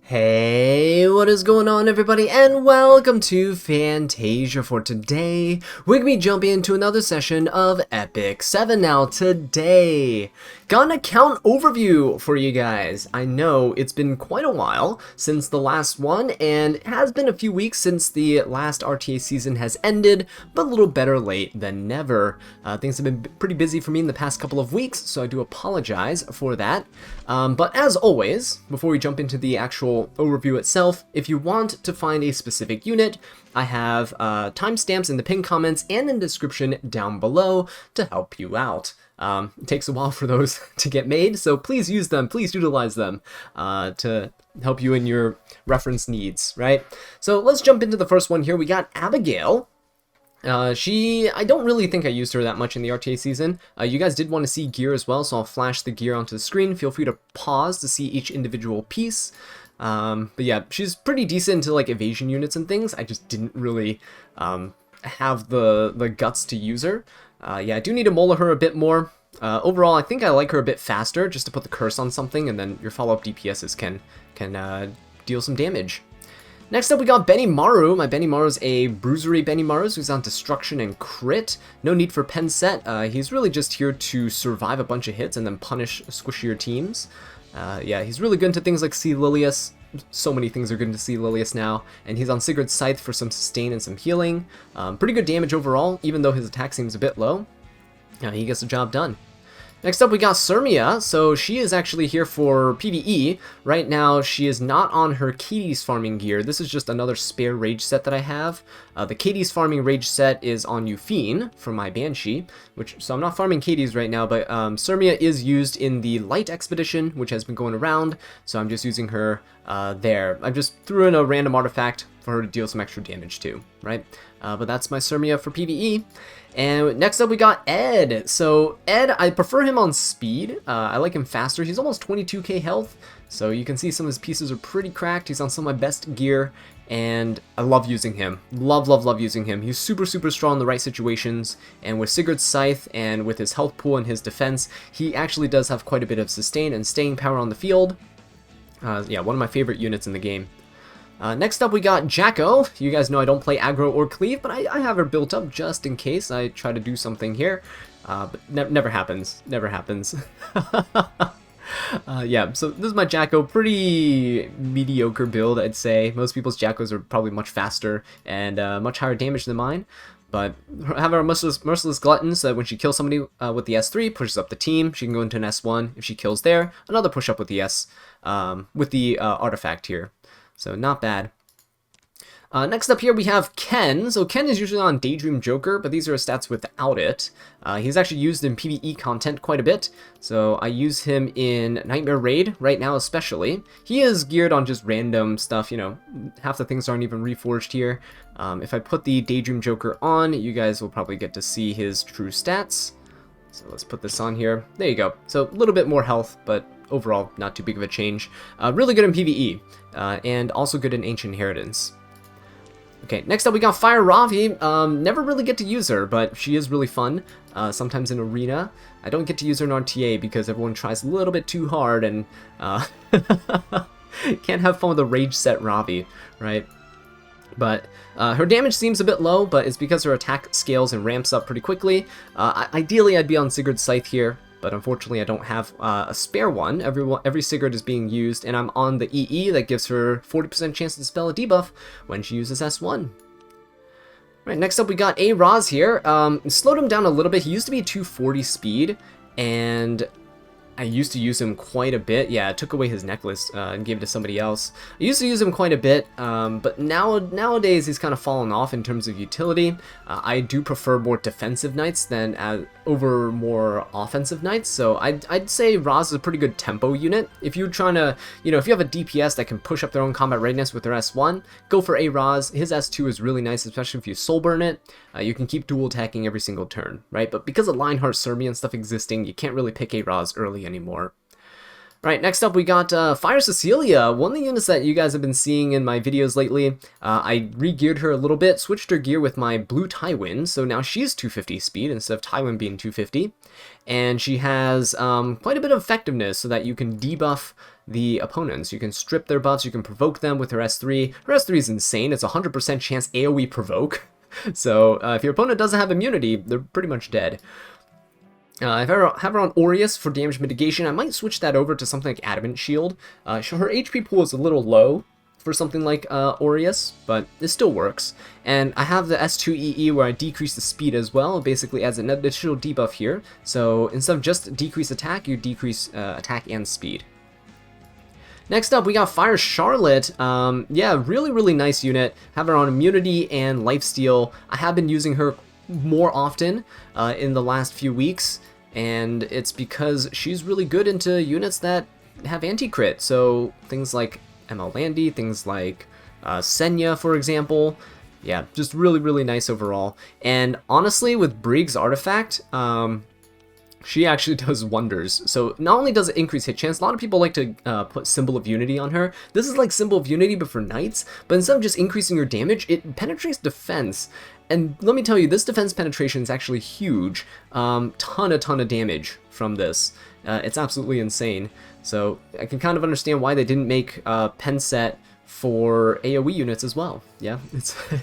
Hey, what is going on everybody, and welcome to Fantasia. For today, we're going to be jumping into another session of Epic 7. Now today, got an account overview for you guys. I know it's been quite a while since the last one, and it has been a few weeks since the last RTA season has ended, but a little better late than never. Things have been pretty busy for me in the past couple of weeks, so I do apologize for that. But as always, before we jump into the actual overview itself, if you want to find a specific unit, I have timestamps in the pinned comments and in the description down below to help you out. It takes a while for those to get made, so please use them, please utilize them to help you in your reference needs, right? So let's jump into the first one here. We got Abigail. I don't really think I used her that much in the RTA season. You guys did want to see gear as well, so I'll flash the gear onto the screen. Feel free to pause to see each individual piece. But yeah, she's pretty decent into like evasion units and things. I just didn't really have the guts to use her. Yeah, I do need to molar her a bit more. Overall, I think I like her a bit faster, just to put the curse on something, and then your follow-up DPSs can deal some damage. Next up, we got Benimaru. My Benimaru's a bruisery Benimaru, so he's on destruction and crit. No need for pen set. He's really just here to survive a bunch of hits and then punish squishier teams. Yeah, he's really good into things like Sea Lilias. So many things are good to Sea Lilias now. And he's on Sigurd's Scythe for some sustain and some healing. Pretty good damage overall, even though his attack seems a bit low. He gets the job done. Next up, we got Cermia. So she is actually here for PvE. Right now, she is not on her Achates farming gear. This is just another spare rage set that I have. The Achates farming rage set is on Yufine for my Banshee, so I'm not farming Achates right now, but Cermia is used in the light expedition, which has been going around, so I'm just using her there. I just threw in a random artifact for her to deal some extra damage too, right? But that's my Cermia for PvE. And next up we got Ed. So Ed, I prefer him on speed. I like him faster. He's almost 22k health, so you can see some of his pieces are pretty cracked. He's on some of my best gear, and I love using him. Love using him. He's super strong in the right situations, and with Sigurd's Scythe and with his health pool and his defense, he actually does have quite a bit of sustain and staying power on the field. Yeah, one of my favorite units in the game. Next up we got Jacko. You guys know I don't play aggro or cleave, but I have her built up just in case I try to do something here. But never happens. Never happens. Yeah, so this is my Jacko. Pretty mediocre build, I'd say. Most people's Jackos are probably much faster and much higher damage than mine. But have our Merciless Glutton, so that when she kills somebody with the S3, pushes up the team. She can go into an S1. If she kills there, another push up with the artifact here. So not bad. Next up here we have Ken. So Ken is usually on Daydream Joker, but these are his stats without it. He's actually used in PvE content quite a bit, so I use him in Nightmare Raid right now especially. He is geared on just random stuff, you know, half the things aren't even reforged here. If I put the Daydream Joker on, you guys will probably get to see his true stats. So let's put this on here. There you go. So a little bit more health, but overall not too big of a change. Really good in PvE, and also good in Ancient Inheritance. Okay, next up we got Fire Ravi. Never really get to use her, but she is really fun. Sometimes in Arena. I don't get to use her in RTA because everyone tries a little bit too hard and can't have fun with a rage set Ravi, right? But her damage seems a bit low, but it's because her attack scales and ramps up pretty quickly. Ideally, I'd be on Sigurd's Scythe here, but unfortunately I don't have a spare one. Every Sigurd is being used, and I'm on the EE that gives her 40% chance to spell a debuff when she uses S1. Right, next up we got A-Raz here. Slowed him down a little bit. He used to be 240 speed, and I used to use him quite a bit. Yeah, I took away his necklace and gave it to somebody else. I used to use him quite a bit, but nowadays he's kind of fallen off in terms of utility. I do prefer more defensive knights than over more offensive knights, so I'd say Raz is a pretty good tempo unit. If you're trying to, you know, if you have a DPS that can push up their own combat readiness with their S1, go for A-Raz. His S2 is really nice, especially if you soul burn it. You can keep dual attacking every single turn, right? But because of Lionheart, Cermia, and stuff existing, you can't really pick A-Raz early anymore. Alright, next up we got Fire Cecilia, one of the units that you guys have been seeing in my videos lately. I re-geared her a little bit, switched her gear with my blue Tywin, so now she's 250 speed instead of Tywin being 250. And she has quite a bit of effectiveness so that you can debuff the opponents. You can strip their buffs, you can provoke them with her S3. Her S3 is insane. It's a 100% chance AoE provoke. So if your opponent doesn't have immunity, they're pretty much dead. If I have her on Aureus for damage mitigation, I might switch that over to something like Adamant Shield. Her HP pool is a little low for something like Aureus, but it still works. And I have the S2EE where I decrease the speed as well. It basically adds an additional debuff here. So instead of just decrease attack, you decrease attack and speed. Next up, we got Fire Charlotte. Yeah, really nice unit. Have her on immunity and lifesteal. I have been using her more often in the last few weeks, and it's because she's really good into units that have anti-crit. So things like ML Landy, things like Senya, for example. Yeah, just really nice overall. And honestly, with Brieg's artifact, she actually does wonders. So not only does it increase hit chance, a lot of people like to put Symbol of Unity on her. This is like Symbol of Unity but for knights, but instead of just increasing your damage, it penetrates defense. And let me tell you, this defense penetration is actually huge. Ton of damage from this. It's absolutely insane. So I can kind of understand why they didn't make a pen set for AoE units as well. Yeah,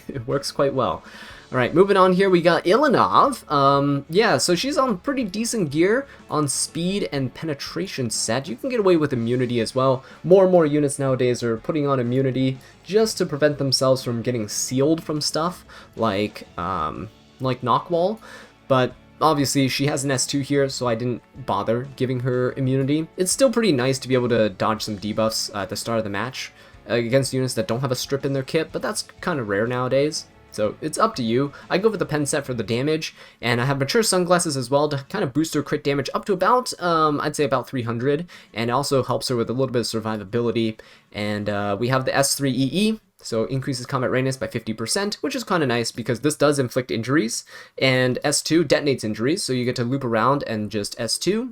it works quite well. Alright, moving on here, we got Ilynav. Yeah, so she's on pretty decent gear on speed and penetration set. You can get away with immunity as well. More and more units nowadays are putting on immunity just to prevent themselves from getting sealed from stuff like Nahkwol. But obviously she has an S2 here, so I didn't bother giving her immunity. It's still pretty nice to be able to dodge some debuffs at the start of the match against units that don't have a strip in their kit, but that's kind of rare nowadays. So it's up to you. I go with the pen set for the damage, and I have mature sunglasses as well to kind of boost her crit damage up to about, I'd say about 300, and it also helps her with a little bit of survivability. And we have the S3EE, so increases combat readiness by 50%, which is kind of nice because this does inflict injuries, and S2 detonates injuries, so you get to loop around and just S2,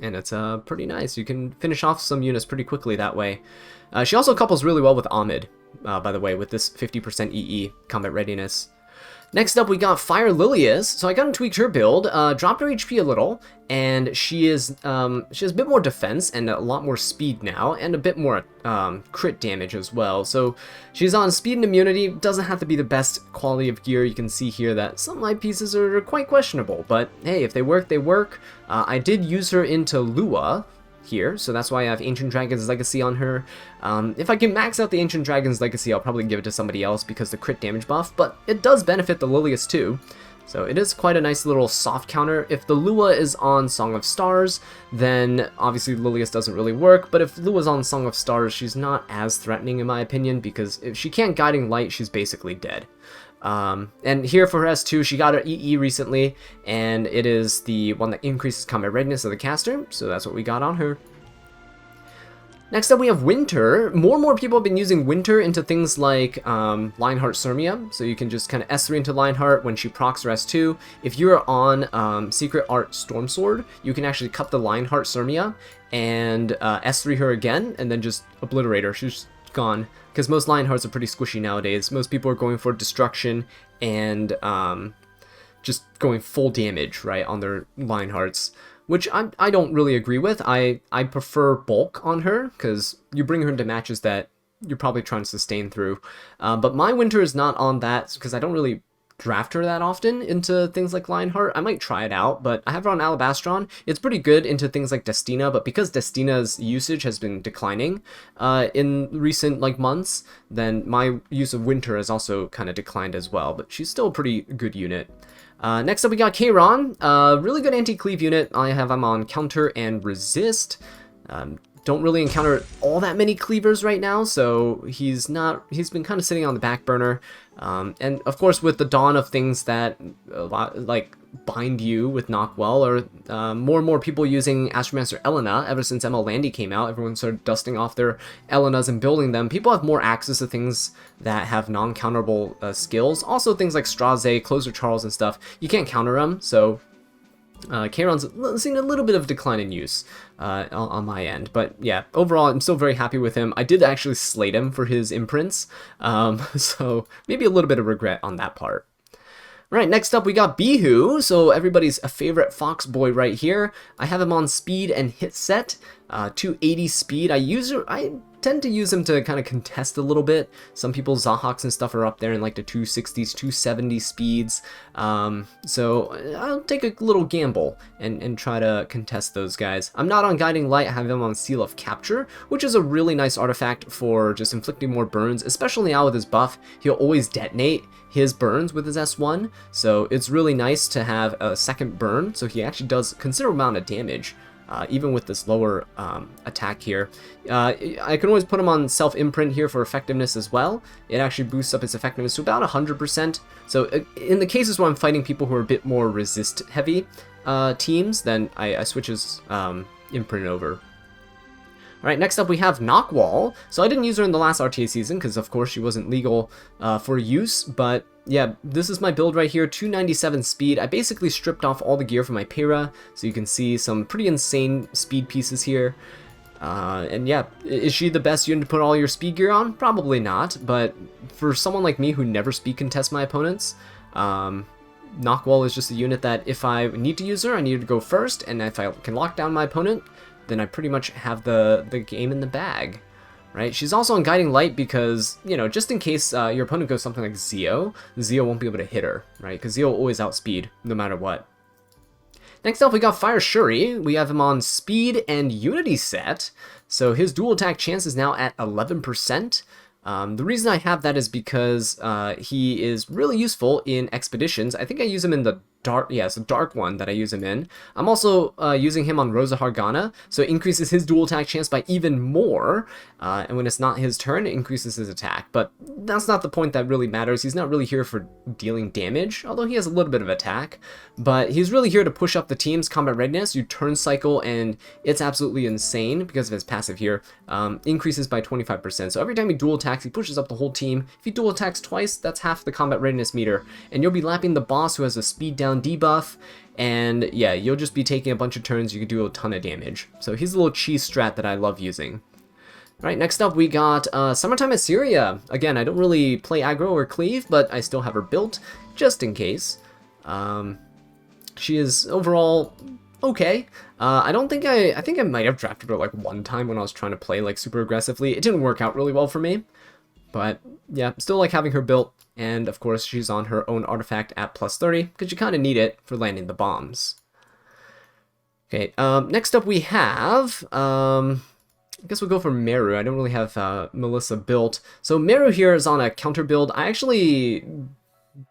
and it's pretty nice. You can finish off some units pretty quickly that way. She also couples really well with Ahmed, by the way, with this 50% EE combat readiness. Next up, we got Fire Lilias. So I got and tweaked her build, dropped her HP a little, and she has a bit more defense and a lot more speed now, and a bit more crit damage as well. So she's on speed and immunity. Doesn't have to be the best quality of gear. You can see here that some of my pieces are quite questionable, but hey, if they work, they work. I did use her into Lua here, so that's why I have Ancient Dragon's Legacy on her. If I can max out the Ancient Dragon's Legacy, I'll probably give it to somebody else because the crit damage buff, but it does benefit the Lilias too. So it is quite a nice little soft counter. If the Lua is on Song of Stars, then obviously Lilias doesn't really work, but if Lua's on Song of Stars, she's not as threatening in my opinion, because if she can't Guiding Light, she's basically dead. And here for her S2, she got her EE recently, and it is the one that increases combat readiness of the caster, so that's what we got on her. Next up, we have Winter. More and more people have been using Winter into things like Lionheart Cermia, so you can just kind of S3 into Lionheart when she procs her S2. If you're on Secret Art Stormsword, you can actually cut the Lionheart Cermia and S3 her again, and then just obliterate her. She's gone, because most Lionhearts are pretty squishy nowadays. Most people are going for destruction and just going full damage, right, on their Lionhearts, which I don't really agree with. I prefer bulk on her, because you bring her into matches that you're probably trying to sustain through. But my Winter is not on that, because I don't really draft her that often into things like Lionheart. I might try it out, but I have her on Alabastron. It's pretty good into things like Destina, but because Destina's usage has been declining in recent months, then my use of Winter has also kind of declined as well, but she's still a pretty good unit. Next up, we got Kayron, really good anti-cleave unit. I'm on Counter and Resist. Don't really encounter all that many cleavers right now, so he's been kind of sitting on the back burner. And of course, with the dawn of things that bind you with Nahkwol, or more and more people using Astromancer Elena. Ever since ML Landy came out, everyone started dusting off their Elenas and building them. People have more access to things that have non-counterable skills. Also things like Straze, Closer Charles and stuff, you can't counter them, so Kayron's seen a little bit of decline in use on my end, but yeah, overall I'm still very happy with him. I did actually slate him for his imprints, so maybe a little bit of regret on that part. Right, next up we got Beehoo, so everybody's favorite fox boy right here. I have him on speed and hit set, 280 speed. I tend to use him to kind of contest a little bit. Some people's Zahawks and stuff are up there in like the 260s, 270 speeds. So I'll take a little gamble and try to contest those guys. I'm not on Guiding Light, I have him on Seal of Capture, which is a really nice artifact for just inflicting more burns, especially now with his buff. He'll always detonate his burns with his S1, so it's really nice to have a second burn, so he actually does a considerable amount of damage. Even with this lower attack here. I can always put him on self-imprint here for effectiveness as well. It actually boosts up his effectiveness to about 100%. So in the cases where I'm fighting people who are a bit more resist-heavy teams, then I switch his imprint over. Alright, next up we have Nahkwol. So I didn't use her in the last RTA season because of course she wasn't legal for use, but yeah, this is my build right here, 297 speed. I basically stripped off all the gear from my Pyrrha, so you can see some pretty insane speed pieces here. And yeah, is she the best unit to put all your speed gear on? Probably not, but for someone like me who never speed contests my opponents, Nahkwol is just a unit that if I need to use her, I need to go first, and if I can lock down my opponent, then I pretty much have the game in the bag, right? She's also on Guiding Light because, you know, just in case your opponent goes something like Zeo won't be able to hit her, right? Because Zeo will always outspeed, no matter what. Next up, we got Fire Schuri. We have him on Speed and Unity set, so his dual attack chance is now at 11%. The reason I have that is because he is really useful in expeditions. I think I use him in the dark, yeah, it's the dark one that I use him in. I'm also using him on Rosa Hargana, so it increases his dual attack chance by even more. And when it's not his turn, it increases his attack. But that's not the point that really matters. He's not really here for dealing damage, although he has a little bit of attack. But he's really here to push up the team's combat readiness. You turn cycle, and it's absolutely insane because of his passive here. Increases by 25%. So every time he dual attacks, he pushes up the whole team. If he dual attacks twice, that's half the combat readiness meter. And you'll be lapping the boss who has a speed down debuff. And yeah, you'll just be taking a bunch of turns. You can do a ton of damage. So he's a little cheese strat that I love using. Alright, next up we got Summertime Iseria. Again, I don't really play aggro or cleave, but I still have her built, just in case. She is overall okay. I think I might have drafted her like one time when I was trying to play like super aggressively. It didn't work out really well for me. But yeah, still like having her built. And of course, she's on her own artifact at plus 30, because you kind of need it for landing the bombs. Okay, next up we have, I guess we'll go for Meru. I don't really have Melissa built. So Meru here is on a counter build. I actually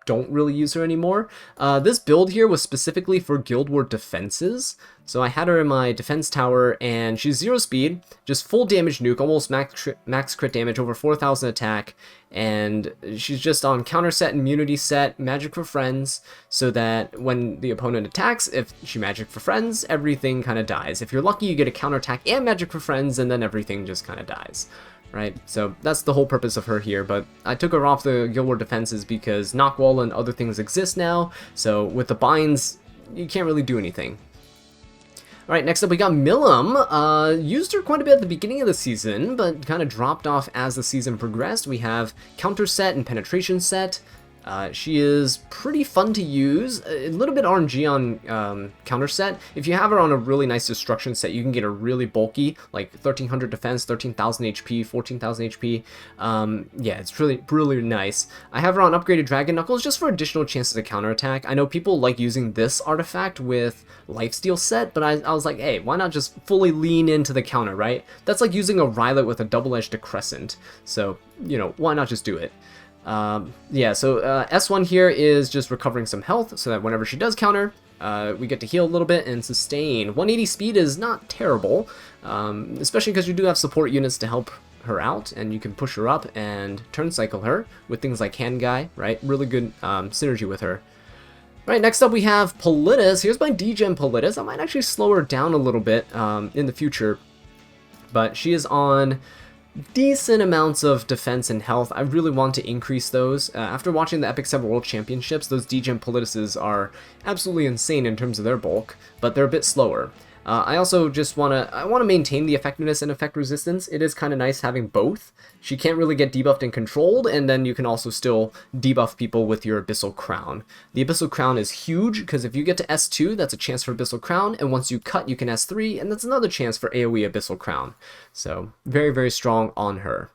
don't really use her anymore. This build here was specifically for Guild War defenses. So I had her in my defense tower, and she's 0 speed, just full damage nuke, almost max crit damage, over 4,000 attack, and she's just on counter set, immunity set, magic for friends, so that when the opponent attacks, if she magic for friends, everything kind of dies. If you're lucky, you get a counter attack and magic for friends, and then everything just kind of dies. Right, so that's the whole purpose of her here, but I took her off the Guild War defenses because Nahkwol and other things exist now, so with the binds, you can't really do anything. Alright, next up we got Milim. Used her quite a bit at the beginning of the season, but kind of dropped off as the season progressed. We have counter set and penetration set. She is pretty fun to use, a little bit RNG on counter set. If you have her on a really nice destruction set, you can get her really bulky, like 1300 defense, 13,000 HP, 14,000 HP. Yeah, it's really nice. I have her on upgraded Dragon Knuckles just for additional chances to counterattack. I know people like using this artifact with Lifesteal set, but I was like, hey, why not just fully lean into the counter, right? That's like using a Rylet with a double-edged Crescent. So, you know, why not just do it? Yeah, so S1 here is just recovering some health so that whenever she does counter, we get to heal a little bit and sustain. 180 speed is not terrible, especially because you do have support units to help her out, and you can push her up and turn cycle her with things like Hand Guy, right? Really good synergy with her. Right, next up we have Politis. Here's my D-Gen Politis. I might actually slow her down a little bit in the future, but she is on decent amounts of defense and health. I really want to increase those. After watching the Epic 7 World Championships, those D-Gen Politises are absolutely insane in terms of their bulk, but they're a bit slower. I also just want to maintain the effectiveness and effect resistance. It is kind of nice having both. She can't really get debuffed and controlled, and then you can also still debuff people with your Abyssal Crown. The Abyssal Crown is huge, because if you get to S2, that's a chance for Abyssal Crown, and once you cut, you can S3, and that's another chance for AoE Abyssal Crown. So, very, very strong on her.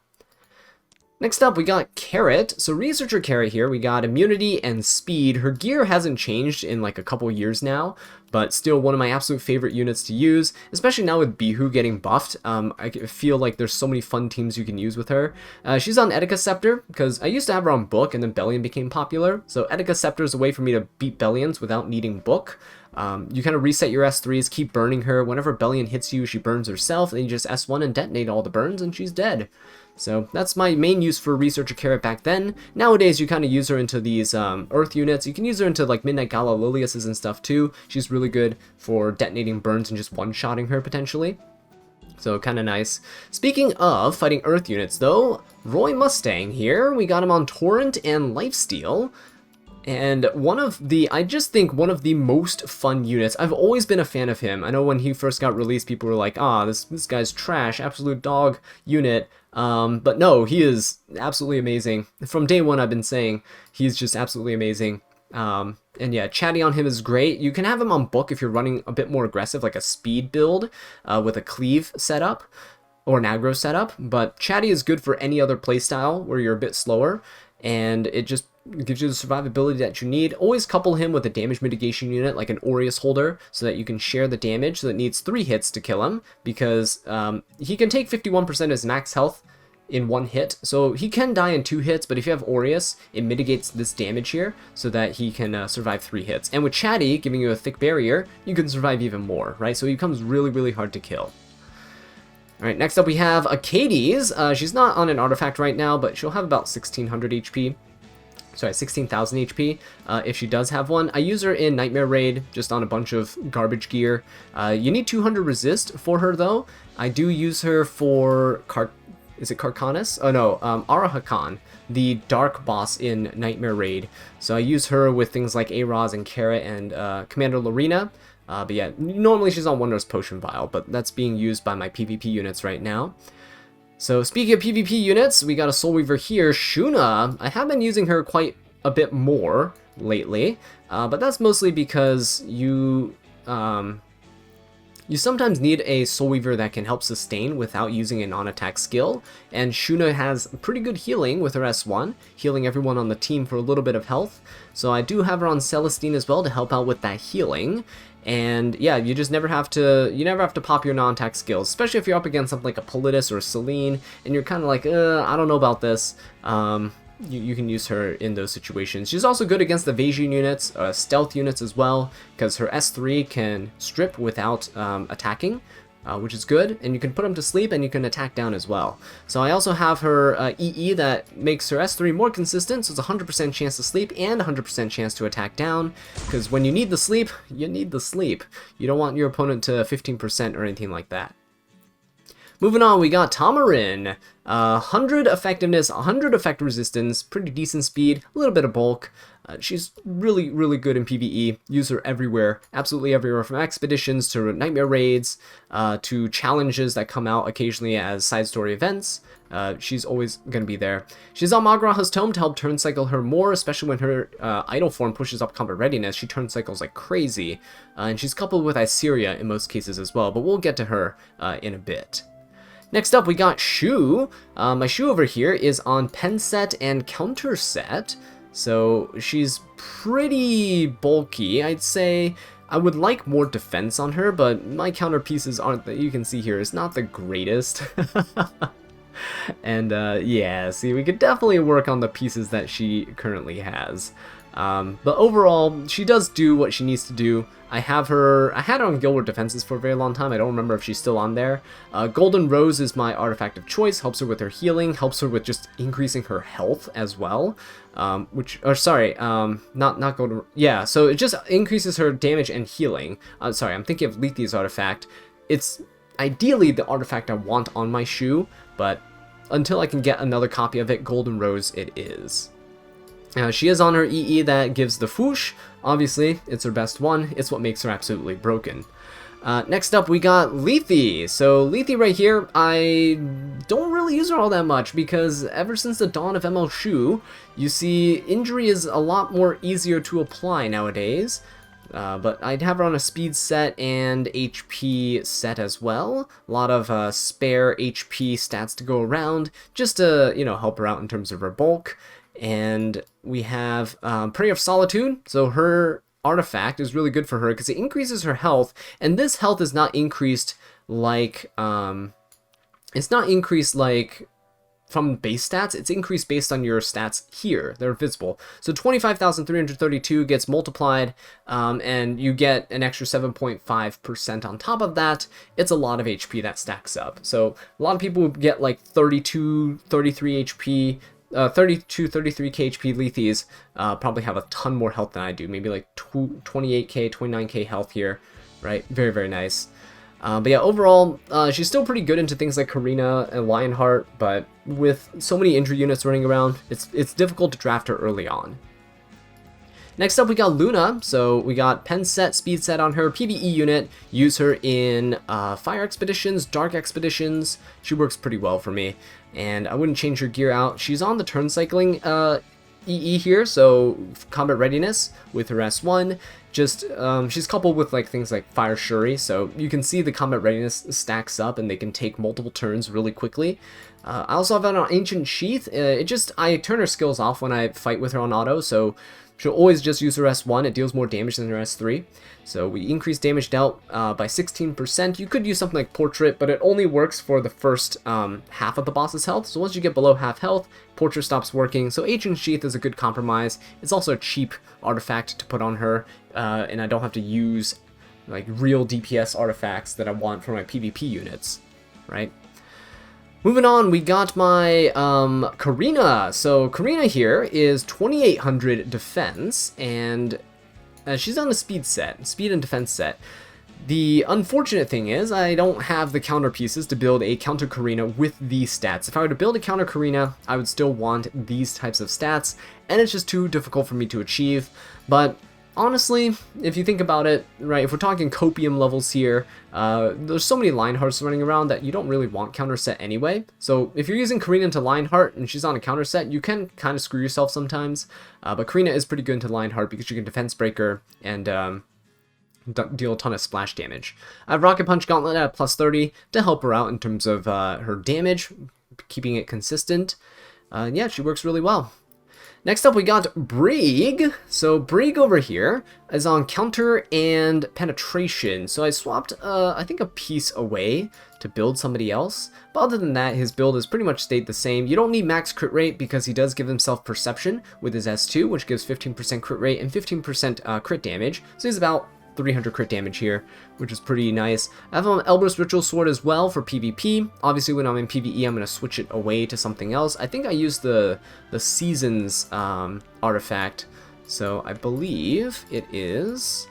Next up, we got Carrot. So Researcher Carrot here, we got immunity and speed. Her gear hasn't changed in like a couple years now, but still one of my absolute favorite units to use, especially now with Beehoo getting buffed. I feel like there's so many fun teams you can use with her. She's on Etika Scepter, because I used to have her on Book, and then Bellion became popular. So Etika Scepter is a way for me to beat Bellions without needing Book. You kind of reset your S3s, keep burning her. Whenever Bellion hits you, she burns herself, and then you just S1 and detonate all the burns, and she's dead. So that's my main use for Researcher Carrot back then. Nowadays, you kind of use her into these Earth units. You can use her into like Midnight Gala Lilias and stuff too. She's really good for detonating burns and just one-shotting her potentially. So kind of nice. Speaking of fighting Earth units though, Roy Mustang here. We got him on Torrent and Lifesteal. And I just think one of the most fun units. I've always been a fan of him. I know when he first got released, people were like, this guy's trash, absolute dog unit. But no, he is absolutely amazing. From day one, I've been saying he's just absolutely amazing. And yeah, Chatty on him is great. You can have him on Book if you're running a bit more aggressive, like a speed build with a cleave setup or an aggro setup. But Chatty is good for any other playstyle where you're a bit slower, and it just gives you the survivability that you need. Always couple him with a damage mitigation unit like an Aureus holder so that you can share the damage. So it needs 3 hits to kill him, because he can take 51% of his max health in 1 hit. So he can die in 2 hits, but if you have Aureus, it mitigates this damage here so that he can survive 3 hits. And with Chatty giving you a thick barrier, you can survive even more, right? So he becomes really, really hard to kill. Alright, next up we have Achates. She's not on an artifact right now, but she'll have about 1600 HP. Sorry, 16,000 HP if she does have one. I use her in Nightmare Raid, just on a bunch of garbage gear. You need 200 resist for her, though. I do use her for is it Carcanis? Oh no, Arahakan, the dark boss in Nightmare Raid. So I use her with things like A-Raz and Carrot and Commander Lorena. But yeah, normally she's on Wondrous Potion Vial, but that's being used by my PvP units right now. So speaking of PvP units, we got a Soul Weaver here, Shuna. I have been using her quite a bit more lately, but that's mostly because you sometimes need a Soul Weaver that can help sustain without using a non-attack skill, and Shuna has pretty good healing with her S1, healing everyone on the team for a little bit of health. So I do have her on Celestine as well to help out with that healing. And yeah, you just never have to pop your non-attack skills, especially if you're up against something like a Politis or a Selene, and you're kind of like, I don't know about this. You can use her in those situations. She's also good against the Vaysian units, stealth units as well, because her S3 can strip without attacking, which is good, and you can put them to sleep and you can attack down as well. So I also have her EE that makes her S3 more consistent, so it's a 100% chance to sleep and 100% chance to attack down, because when you need the sleep, you need the sleep. You don't want your opponent to 15% or anything like that. Moving on, we got Tamarinne. 100 effectiveness, 100 effect resistance, pretty decent speed, a little bit of bulk. She's really, really good in PvE. Use her everywhere, absolutely everywhere, from expeditions to Nightmare Raids to challenges that come out occasionally as side story events. She's always going to be there. She's on Magraha's Tome to help turn cycle her more, especially when her idle form pushes up combat readiness. She turn cycles like crazy, and she's coupled with Iseria in most cases as well, but we'll get to her in a bit. Next up, we got Choux. My Choux over here is on pen set and counter set, so she's pretty bulky. I'd say I would like more defense on her, but my counter pieces aren't, that you can see here, is not the greatest. And yeah, see, we could definitely work on the pieces that she currently has. But overall, she does do what she needs to do. I had her on Guild Defenses for a very long time. I don't remember if she's still on there. Golden Rose is my artifact of choice, helps her with her healing, helps her with just increasing her health as well. Not Golden, yeah, so it just increases her damage and healing. Sorry, I'm thinking of Lethe's artifact. It's ideally the artifact I want on my Choux, but until I can get another copy of it, Golden Rose it is. She is on her EE that gives the Foosh. Obviously, it's her best one. It's what makes her absolutely broken. Next up, we got Lethe. So Lethe right here, I don't really use her all that much because ever since the dawn of ML Choux, you see injury is a lot more easier to apply nowadays. But I'd have her on a speed set and HP set as well. A lot of spare HP stats to go around, just to, you know, help her out in terms of her bulk. And we have Prayer of Solitude, so her artifact is really good for her because it increases her health, and this health is not increased like it's not increased like from base stats. It's increased based on your stats here. They're visible. So 25,332 gets multiplied, and you get an extra 7.5% on top of that. It's a lot of HP that stacks up. So a lot of people get like 32, 33 HP. 32, 33k HP Lethes probably have a ton more health than I do. Maybe like 28k, 29k health here, right? Very, very nice. But yeah, overall, she's still pretty good into things like Karina and Lionheart, but with so many injury units running around, it's difficult to draft her early on. Next up, we got Luna. So we got pen set, speed set on her, PvE unit. Use her in fire expeditions, dark expeditions. She works pretty well for me, and I wouldn't change her gear out. She's on the turn cycling EE here, so combat readiness with her S1. Just she's coupled with like things like fire Schuri, so you can see the combat readiness stacks up, and they can take multiple turns really quickly. I also have an ancient sheath. I turn her skills off when I fight with her on auto, so she'll always just use her S1. It deals more damage than her S3. So we increase damage dealt by 16%. You could use something like Portrait, but it only works for the first half of the boss's health. So once you get below half health, Portrait stops working. So Ancient Sheath is a good compromise. It's also a cheap artifact to put on her, and I don't have to use like real DPS artifacts that I want for my PvP units, right? Moving on, we got my Karina. So Karina here is 2800 defense, and she's on the speed and defense set. The unfortunate thing is I don't have the counter pieces to build a counter Karina with these stats. If I were to build a counter Karina, I would still want these types of stats, and it's just too difficult for me to achieve. But honestly, if you think about it, right, if we're talking copium levels here, there's so many Lionhearts running around that you don't really want counter set anyway. So if you're using Karina into Lionheart and she's on a counter set, you can kind of screw yourself sometimes. But Karina is pretty good into Lionheart because you can defense breaker and deal a ton of splash damage. I have Rocket Punch Gauntlet at plus 30 to help her out in terms of her damage, keeping it consistent. Yeah, she works really well. Next up, we got Brieg. So Brieg over here is on counter and penetration. So I swapped, I think, a piece away to build somebody else. But other than that, his build has pretty much stayed the same. You don't need max crit rate because he does give himself perception with his S2, which gives 15% crit rate and 15% crit damage. So he's about 300 crit damage here, which is pretty nice. I have an Elbrus Ritual Sword as well for PvP. Obviously, when I'm in PvE, I'm going to switch it away to something else. I think I used the Seasons artifact, so I believe it is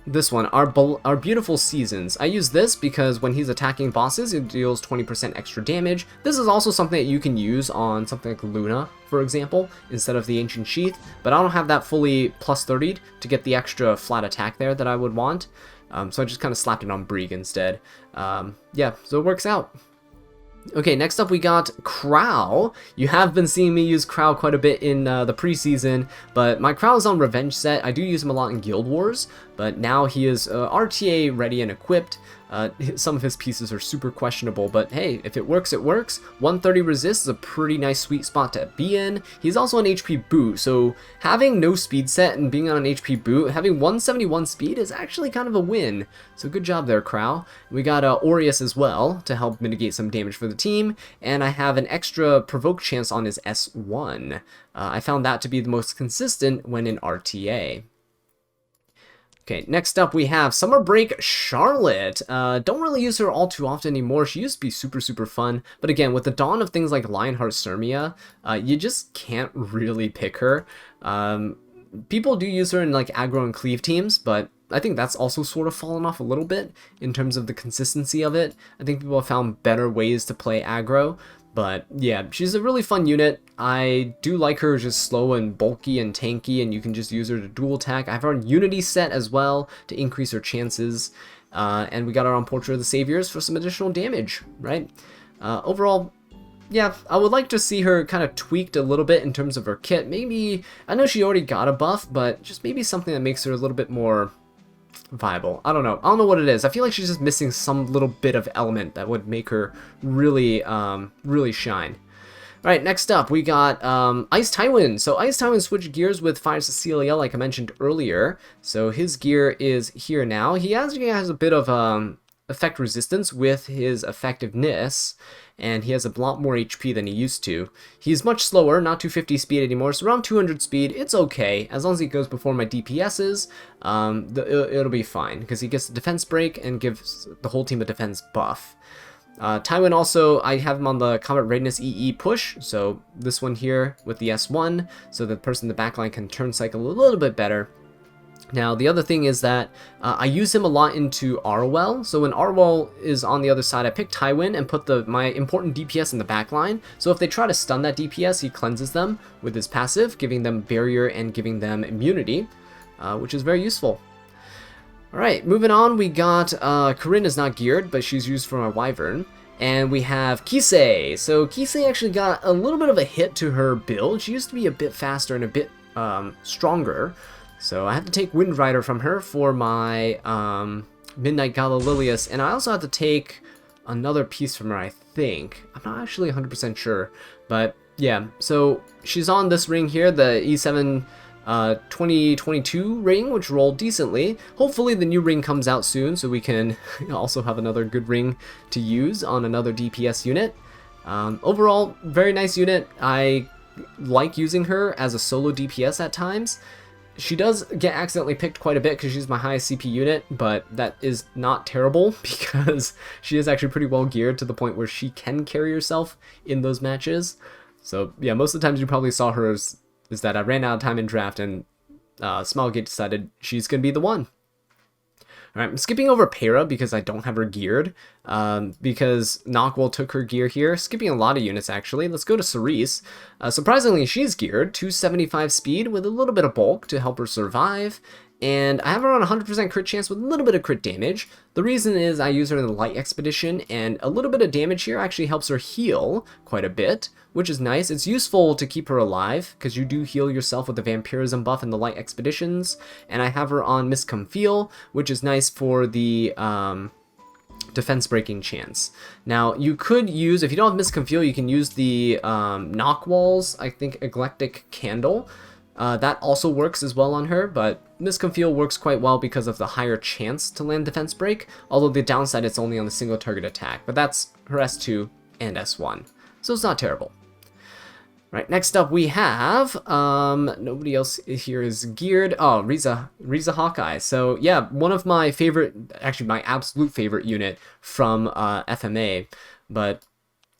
this one, our Beautiful Seasons. I use this because when he's attacking bosses, it deals 20% extra damage. This is also something that you can use on something like Luna, for example, instead of the Ancient Sheath, but I don't have that fully plus 30 to get the extra flat attack there that I would want, so I just kind of slapped it on Brieg instead. Yeah, so it works out. Okay, next up we got Krau. You have been seeing me use Krau quite a bit in the preseason, but my Krau is on Revenge set. I do use him a lot in Guild Wars, but now he is RTA ready and equipped. Some of his pieces are super questionable, but hey, if it works, it works. 130 resist is a pretty nice sweet spot to be in. He's also an HP boot, so having no speed set and being on an HP boot, having 171 speed is actually kind of a win. So good job there, Krau. We got Aureus as well to help mitigate some damage for the team, and I have an extra provoke chance on his S1. I found that to be the most consistent when in RTA. Okay, next up we have Summer Break Charlotte. Don't really use her all too often anymore. She used to be super fun, but again, with the dawn of things like Lionheart Cermia, you just can't really pick her. People do use her in like aggro and cleave teams, but I think that's also sort of fallen off a little bit in terms of the consistency of it. I think people have found better ways to play aggro, But yeah, she's a really fun unit. I do like her just slow and bulky and tanky, and you can just use her to dual attack. I have her on Unity set as well to increase her chances. And we got her on Portrait of the Saviors for some additional damage, right? Overall, yeah, I would like to see her kind of tweaked a little bit in terms of her kit. Maybe, I know she already got a buff, but just maybe something that makes her a little bit more viable. I don't know what it is. I feel like she's just missing some little bit of element that would make her really really shine. Alright, next up we got Ice Tywin. So Ice Tywin switched gears with Fire Cecilia like I mentioned earlier. So his gear is here now. He actually has a bit of effect resistance with his effectiveness, and he has a lot more HP than he used to. He's much slower, not 250 speed anymore, so around 200 speed, it's okay. As long as he goes before my DPSs, it'll be fine, because he gets the defense break and gives the whole team a defense buff. Tywin also, I have him on the Combat Readiness EE push, so this one here with the S1, so the person in the backline can turn cycle a little bit better. Now, the other thing is that I use him a lot into Arwell. So when Arwell is on the other side, I pick Tywin and put my important DPS in the backline. So if they try to stun that DPS, he cleanses them with his passive, giving them barrier and giving them immunity, which is very useful. Alright, moving on, we got Corinne is not geared, but she's used for my Wyvern. And we have Kise. So Kise actually got a little bit of a hit to her build. She used to be a bit faster and a bit stronger. So I had to take Wind Rider from her for my Midnight Gala Lilias, and I also had to take another piece from her, I think. I'm not actually 100% sure, but yeah. So she's on this ring here, the E7 2022 ring, which rolled decently. Hopefully the new ring comes out soon, so we can also have another good ring to use on another DPS unit. Overall, very nice unit. I like using her as a solo DPS at times. She does get accidentally picked quite a bit because she's my highest CP unit, but that is not terrible because she is actually pretty well geared to the point where she can carry herself in those matches. So yeah, most of the times you probably saw her is that I ran out of time in draft and Smilegate decided she's going to be the one. Alright, I'm skipping over Para because I don't have her geared, because Nahkwol took her gear here. Skipping a lot of units, actually. Let's go to Cerise. Surprisingly, she's geared, 275 speed with a little bit of bulk to help her survive. And I have her on 100% crit chance with a little bit of crit damage. The reason is I use her in the Light Expedition, and a little bit of damage here actually helps her heal quite a bit, which is nice. It's useful to keep her alive, because you do heal yourself with the Vampirism buff in the Light Expeditions. And I have her on Misconfeel, which is nice for the defense breaking chance. Now, you could use, if you don't have Misconfeel, you can use the Nahkwol's, I think, Eclectic Candle. That also works as well on her, but Misconfeel works quite well because of the higher chance to land defense break, although the downside it's only on the single target attack, but that's her S2 and S1, so it's not terrible. Right, next up we have, nobody else here is geared, oh, Riza Hawkeye. So yeah, one of my favorite, actually my absolute favorite unit from FMA, but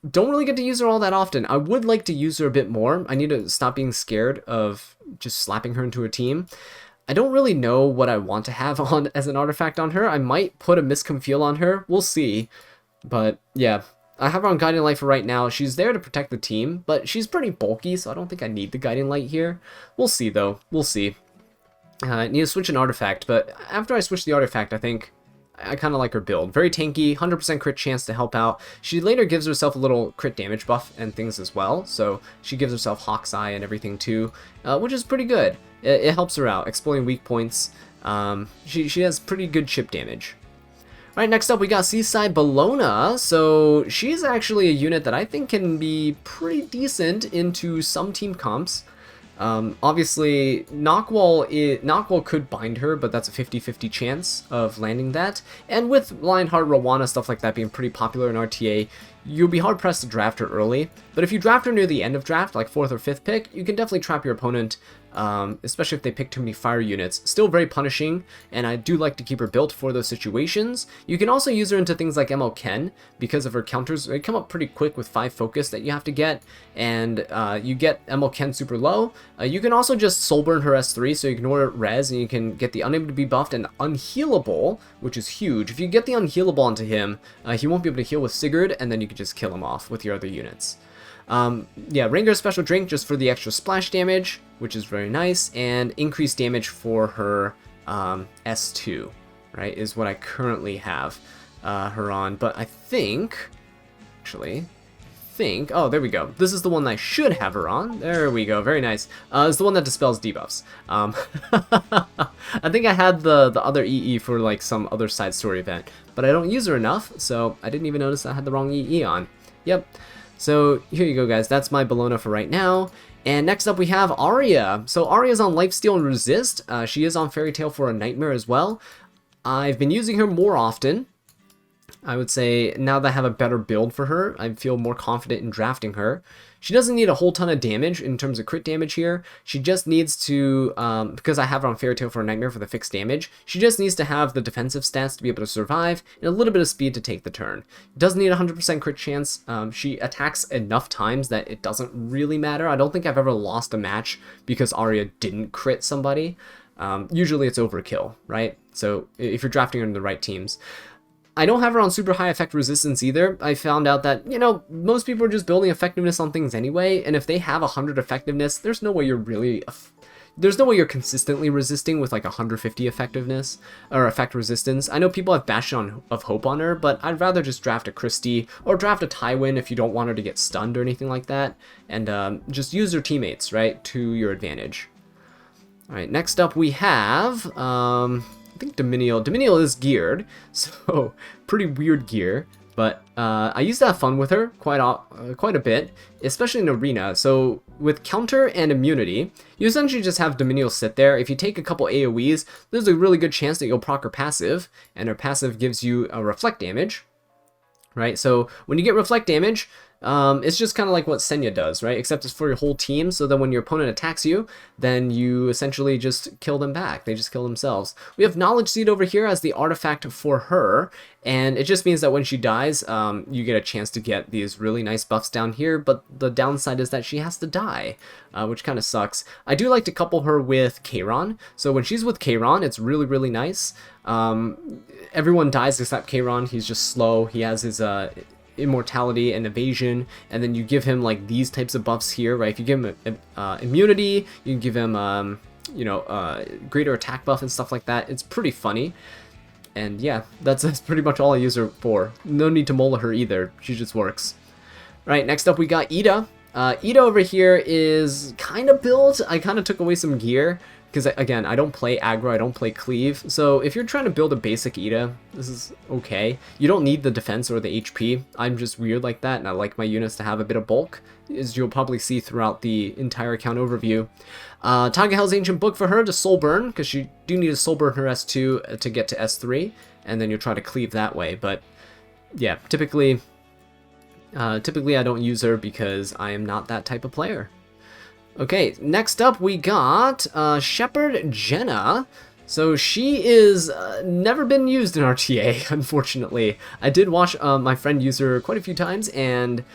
don't really get to use her all that often. I would like to use her a bit more. I need to stop being scared of just slapping her into a team. I don't really know what I want to have on as an artifact on her. I might put a Misconfeel on her. We'll see. But yeah, I have her on Guiding Light for right now. She's there to protect the team, but she's pretty bulky, so I don't think I need the Guiding Light here. We'll see, though. We'll see. I need to switch an artifact, but after I switch the artifact, I think I kind of like her build. Very tanky, 100% crit chance to help out. She later gives herself a little crit damage buff and things as well, so she gives herself Hawk's Eye and everything too, which is pretty good. It helps her out, exploiting weak points. She has pretty good chip damage. Alright, next up we got Seaside Bellona. So she's actually a unit that I think can be pretty decent into some team comps. Obviously, Nahkwol could bind her, but that's a 50-50 chance of landing that. And with Lionheart, Rowana, stuff like that being pretty popular in RTA, you'll be hard-pressed to draft her early. But if you draft her near the end of draft, like 4th or 5th pick, you can definitely trap your opponent, especially if they pick too many fire units. Still very punishing, and I do like to keep her built for those situations. You can also use her into things like ML Ken, because of her counters. They come up pretty quick with 5 focus that you have to get, and you get ML Ken super low. You can also just soul burn her S3, so ignore res, and you can get the unable to be buffed and unhealable, which is huge. If you get the unhealable onto him, he won't be able to heal with Sigurd, and then you could just kill him off with your other units. Yeah, Rengar's special drink just for the extra splash damage, which is very nice, and increased damage for her S2, right, is what I currently have her on. But I think, actually, oh, there we go. This is the one that I should have her on. There we go, very nice. It's the one that dispels debuffs. I think I had the other EE for like some other side story event, but I don't use her enough, so I didn't even notice I had the wrong EE on. Yep. So here you go, guys. That's my Bellona for right now. And next up we have Aria. So Aria's on Lifesteal and Resist. She is on Fairy Tale for a Nightmare as well. I've been using her more often. I would say now that I have a better build for her, I feel more confident in drafting her. She doesn't need a whole ton of damage in terms of crit damage here. She just needs to, because I have her on Fairy Tale for a Nightmare for the fixed damage, she just needs to have the defensive stats to be able to survive and a little bit of speed to take the turn. Doesn't need a 100% crit chance. She attacks enough times that it doesn't really matter. I don't think I've ever lost a match because Aria didn't crit somebody. Usually it's overkill, right? So if you're drafting her in the right teams. I don't have her on super high effect resistance either. I found out that, you know, most people are just building effectiveness on things anyway, and if they have 100 effectiveness, there's no way you're consistently resisting with like 150 effectiveness or effect resistance. I know people have Bastion of Hope on her, but I'd rather just draft a Christie or draft a Tywin if you don't want her to get stunned or anything like that, and just use her teammates, right, to your advantage. All right, next up we have, I think Dominiel. Dominiel is geared, so pretty weird gear, but I used to have fun with her quite a bit, especially in Arena. So with counter and immunity, you essentially just have Dominiel sit there. If you take a couple AoEs, there's a really good chance that you'll proc her passive, and her passive gives you a reflect damage, right? So when you get reflect damage, it's just kind of like what Senya does, right? Except it's for your whole team, so then when your opponent attacks you, then you essentially just kill them back. They just kill themselves. We have Knowledge Seed over here as the artifact for her, and it just means that when she dies, you get a chance to get these really nice buffs down here, but the downside is that she has to die, which kind of sucks. I do like to couple her with Kayron, so when she's with Kayron, it's really, really nice. Everyone dies except Kayron. He's just slow. He has his immortality and evasion, and then you give him like these types of buffs here, right? If you give him immunity, you can give him you know, greater attack buff and stuff like that. It's pretty funny, and yeah, that's pretty much all I use her for. No need to mola her either, she just works. Right, next up we got Ida. Ida over here is kind of built. I kind of took away some gear because, again, I don't play aggro, I don't play cleave. So if you're trying to build a basic Ida, this is okay. You don't need the defense or the HP. I'm just weird like that, and I like my units to have a bit of bulk, as you'll probably see throughout the entire account overview. Tagahel's Ancient Book for her to soul burn, because you do need to soul burn her S2 to get to S3, and then you'll try to cleave that way. But yeah, typically I don't use her because I am not that type of player. Okay, next up we got Shepherd Jenna. So she is never been used in RTA, unfortunately. I did watch my friend use her quite a few times, and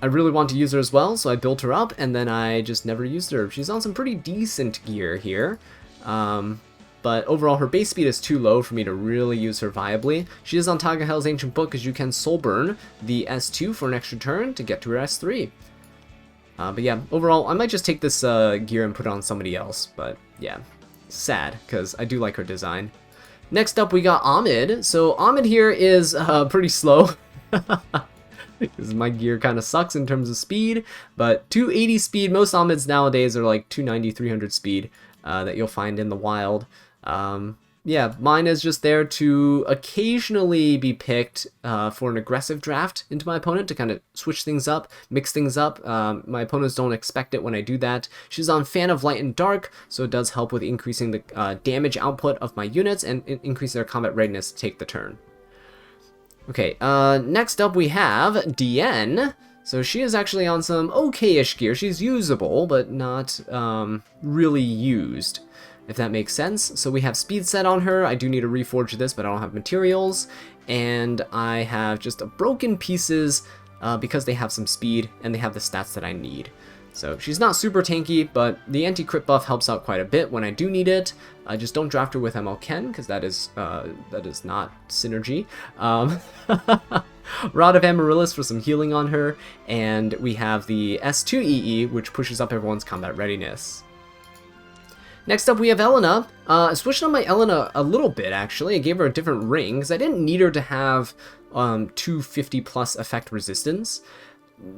I really want to use her as well, so I built her up, and then I just never used her. She's on some pretty decent gear here, but overall her base speed is too low for me to really use her viably. She is on Tagahel's Ancient Book, as you can soul burn the S2 for an extra turn to get to her S3. But yeah, overall, I might just take this gear and put it on somebody else, but yeah, sad, because I do like her design. Next up, we got Ahmed. So Ahmed here is pretty slow, because my gear kind of sucks in terms of speed, but 280 speed. Most Ahmeds nowadays are like 290, 300 speed that you'll find in the wild. Yeah, mine is just there to occasionally be picked for an aggressive draft into my opponent to kind of switch things up, mix things up. My opponents don't expect it when I do that. She's on Fan of Light and Dark, so it does help with increasing the damage output of my units and increase their combat readiness to take the turn. Okay, next up we have DN. So she is actually on some okay-ish gear. She's usable, but not really used, if that makes sense. So we have speed set on her. I do need to reforge this, but I don't have materials. And I have just broken pieces because they have some speed and they have the stats that I need. So she's not super tanky, but the anti-crit buff helps out quite a bit when I do need it. I just don't draft her with ML Ken, because that is not synergy. Rod of Amaryllis for some healing on her, and we have the S2 EE, which pushes up everyone's combat readiness. Next up, we have Elena. I switched on my Elena a little bit, actually. I gave her a different ring, because I didn't need her to have 250 plus effect resistance.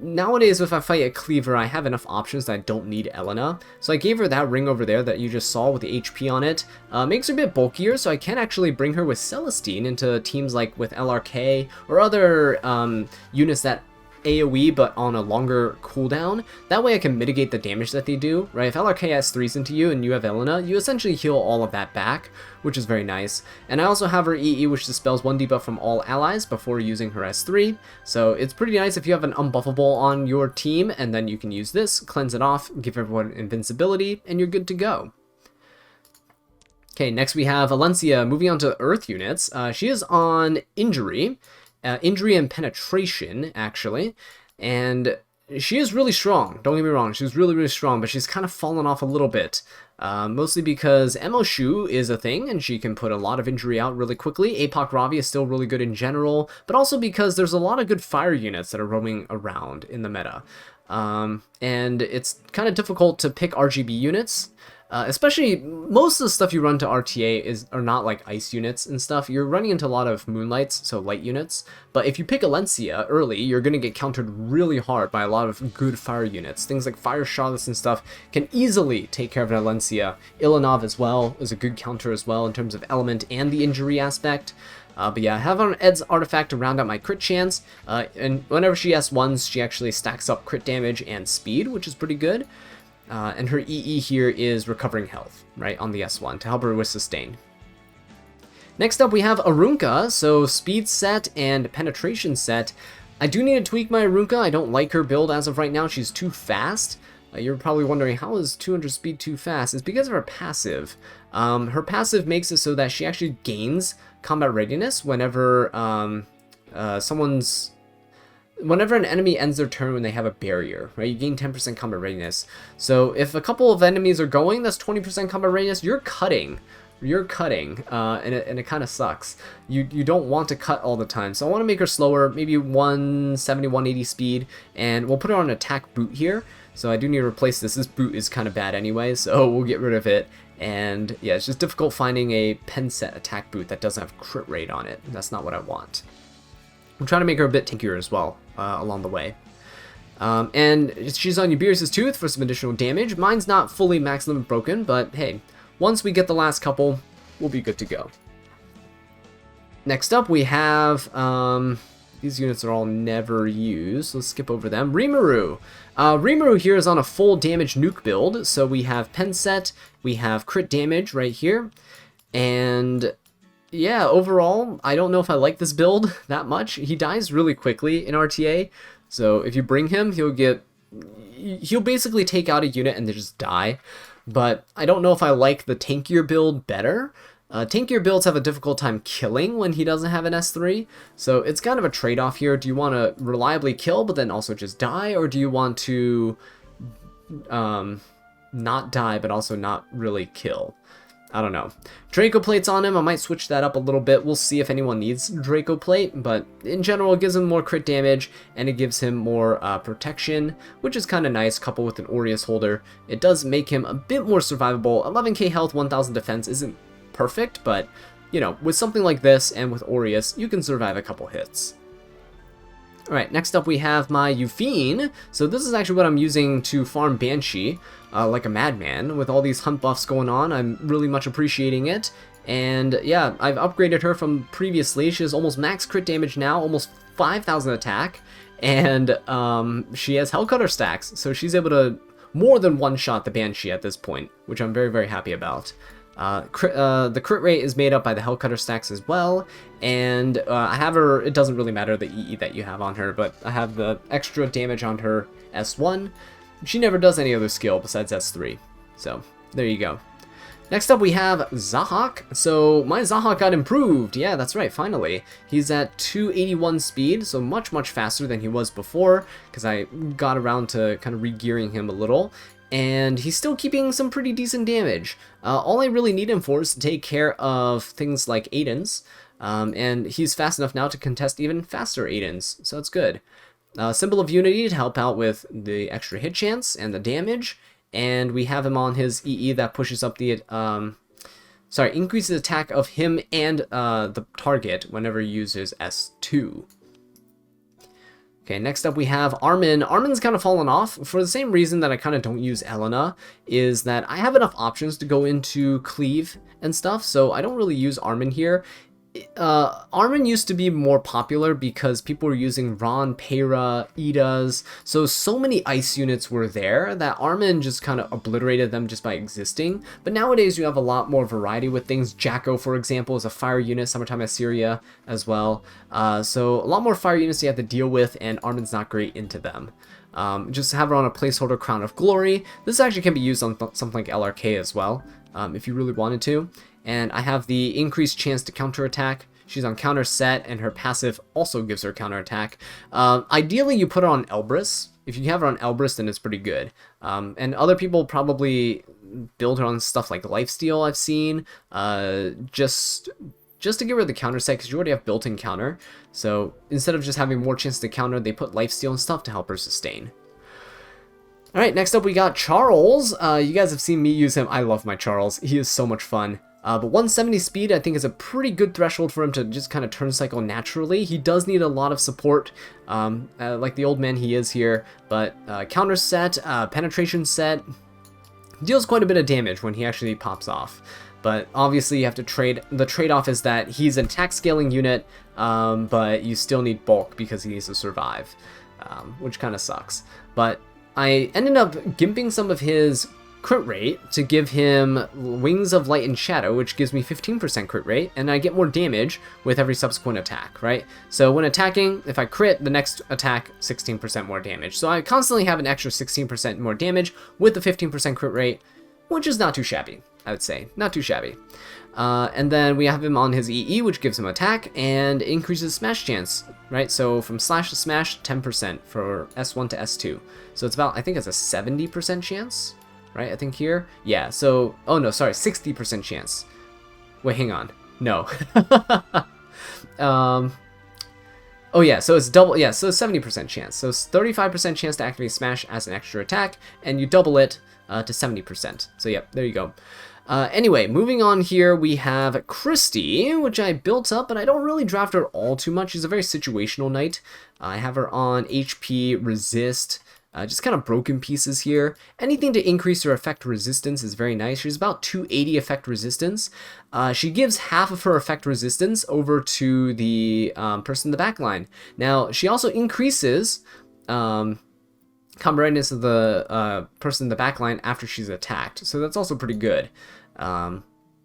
Nowadays, if I fight a cleaver, I have enough options that I don't need Elena. So I gave her that ring over there that you just saw with the HP on it. Makes her a bit bulkier, so I can actually bring her with Celestine into teams like with LRK or other units that AoE but on a longer cooldown. That way I can mitigate the damage that they do, right? If LRK has 3s into you and you have Elena, you essentially heal all of that back, which is very nice. And I also have her EE, which dispels 1 debuff from all allies before using her S3. So it's pretty nice if you have an unbuffable on your team, and then you can use this, cleanse it off, give everyone invincibility, and you're good to go. Okay, next we have Alencia moving on to Earth units. She is on Injury. Injury and Penetration, actually, and she is really strong, don't get me wrong, she's really strong, but she's kind of fallen off a little bit, mostly because MO Choux is a thing, and she can put a lot of injury out really quickly. APOC Ravi is still really good in general, but also because there's a lot of good fire units that are roaming around in the meta, and it's kind of difficult to pick RGB units. Especially, most of the stuff you run to RTA are not like ice units and stuff. You're running into a lot of moonlights, so light units. But if you pick Alencia early, you're going to get countered really hard by a lot of good fire units. Things like Fire Charlottes and stuff can easily take care of an Alencia. Ilynav as well is a good counter as well in terms of element and the injury aspect. But yeah, I have on Ed's artifact to round out my crit chance. And whenever she S1s, she actually stacks up crit damage and speed, which is pretty good. And her EE here is recovering health, right, on the S1 to help her with sustain. Next up we have Arunca, so speed set and penetration set. I do need to tweak my Arunca. I don't like her build as of right now. She's too fast. You're probably wondering, how is 200 speed too fast? It's because of her passive. Her passive makes it so that she actually gains combat readiness whenever whenever an enemy ends their turn when they have a barrier, right? You gain 10% combat readiness. So if a couple of enemies are going, that's 20% combat readiness, you're cutting. And it kind of sucks. You don't want to cut all the time. So I want to make her slower, maybe 170, 180 speed, and we'll put her on attack boot here. So I do need to replace this. This boot is kind of bad anyway, so we'll get rid of it. And yeah, it's just difficult finding a pen set attack boot that doesn't have crit rate on it. That's not what I want. I'm trying to make her a bit tankier as well along the way. And she's on Ubir's Tooth for some additional damage. Mine's not fully max limit broken, but hey, once we get the last couple, we'll be good to go. Next up, we have, these units are all never used, so let's skip over them. Rimuru. Rimuru here is on a full damage nuke build, so we have pen set, we have crit damage right here, and yeah, overall, I don't know if I like this build that much. He dies really quickly in RTA, so if you bring him, he'll basically take out a unit and then just die. But I don't know if I like the tankier build better. Tankier builds have a difficult time killing when he doesn't have an S3, so it's kind of a trade-off here. Do you want to reliably kill but then also just die, or do you want to not die but also not really kill? I don't know. Draco Plate's on him. I might switch that up a little bit. We'll see if anyone needs Draco Plate, but in general it gives him more crit damage and it gives him more protection, which is kind of nice, coupled with an Aureus holder. It does make him a bit more survivable. 11k health, 1000 defense isn't perfect, but you know, with something like this and with Aureus, you can survive a couple hits. Alright, next up we have my Euphine. So this is actually what I'm using to farm Banshee, like a madman. With all these hunt buffs going on, I'm really much appreciating it. And yeah, I've upgraded her from previously. She has almost max crit damage now, almost 5000 attack, and she has Hellcutter stacks, so she's able to more than one-shot the Banshee at this point, which I'm very, very happy about. The crit rate is made up by the Hellcutter stacks as well, and I have her, it doesn't really matter the EE that you have on her, but I have the extra damage on her S1. She never does any other skill besides S3, so there you go. Next up we have Zahak. So my Zahak got improved. Yeah, that's right, finally. He's at 281 speed, so much faster than he was before, because I got around to kind of re-gearing him a little. And he's still keeping some pretty decent damage. All I really need him for is to take care of things like Aidens, and he's fast enough now to contest even faster Aidens, so it's good. Symbol of Unity to help out with the extra hit chance and the damage. And we have him on his EE that pushes up the, increases attack of him and the target whenever he uses S2. Okay, next up we have Armin. Armin's kind of fallen off for the same reason that I kind of don't use Elena, is that I have enough options to go into Cleave and stuff, so I don't really use Armin here. Armin used to be more popular because people were using Ron, Peyra, Idas, so many ice units were there that Armin just kind of obliterated them just by existing. But nowadays you have a lot more variety with things. Jacko, for example, is a fire unit, Summertime Iseria as well. So a lot more fire units you have to deal with, and Armin's not great into them. Just have her on a placeholder Crown of Glory. This actually can be used on something like LRK as well, if you really wanted to. And I have the increased chance to counterattack. She's on counter set, and her passive also gives her counterattack. Ideally, you put her on Elbrus. If you have her on Elbrus, then it's pretty good. And other people probably build her on stuff like Lifesteal, I've seen, just to get rid of the counter set, because you already have built-in counter. So instead of just having more chance to counter, they put Lifesteal and stuff to help her sustain. Alright, next up we got Charles. You guys have seen me use him. I love my Charles. He is so much fun. But 170 speed, I think, is a pretty good threshold for him to just kind of turn cycle naturally. He does need a lot of support, like the old man he is here, but counter set, penetration set, deals quite a bit of damage when he actually pops off. But obviously you have to trade. The trade-off is that he's an attack scaling unit, but you still need bulk because he needs to survive, which kind of sucks. But I ended up gimping some of his crit rate to give him Wings of Light and Shadow, which gives me 15% crit rate, and I get more damage with every subsequent attack, right? So when attacking, if I crit, the next attack, 16% more damage. So I constantly have an extra 16% more damage with the 15% crit rate, which is not too shabby, I would say. Not too shabby. And then we have him on his EE, which gives him attack and increases smash chance, right? So from slash to smash, 10% for S1 to S2. So it's about, I think it's a 70% chance, right? I think here. Yeah, so, oh no, sorry, 60% chance. Wait, hang on. No. Oh yeah, so it's double, yeah, so 70% chance. So it's 35% chance to activate smash as an extra attack, and you double it to 70%. So yep, there you go. Anyway, moving on here, we have Christy, which I built up, but I don't really draft her all too much. She's a very situational knight. I have her on HP, resist, just kind of broken pieces here. Anything to increase her effect resistance is very nice. She's about 280 effect resistance. She gives half of her effect resistance over to the person in the back line. Now, she also increases combat readiness of the person in the back line after she's attacked. So that's also pretty good.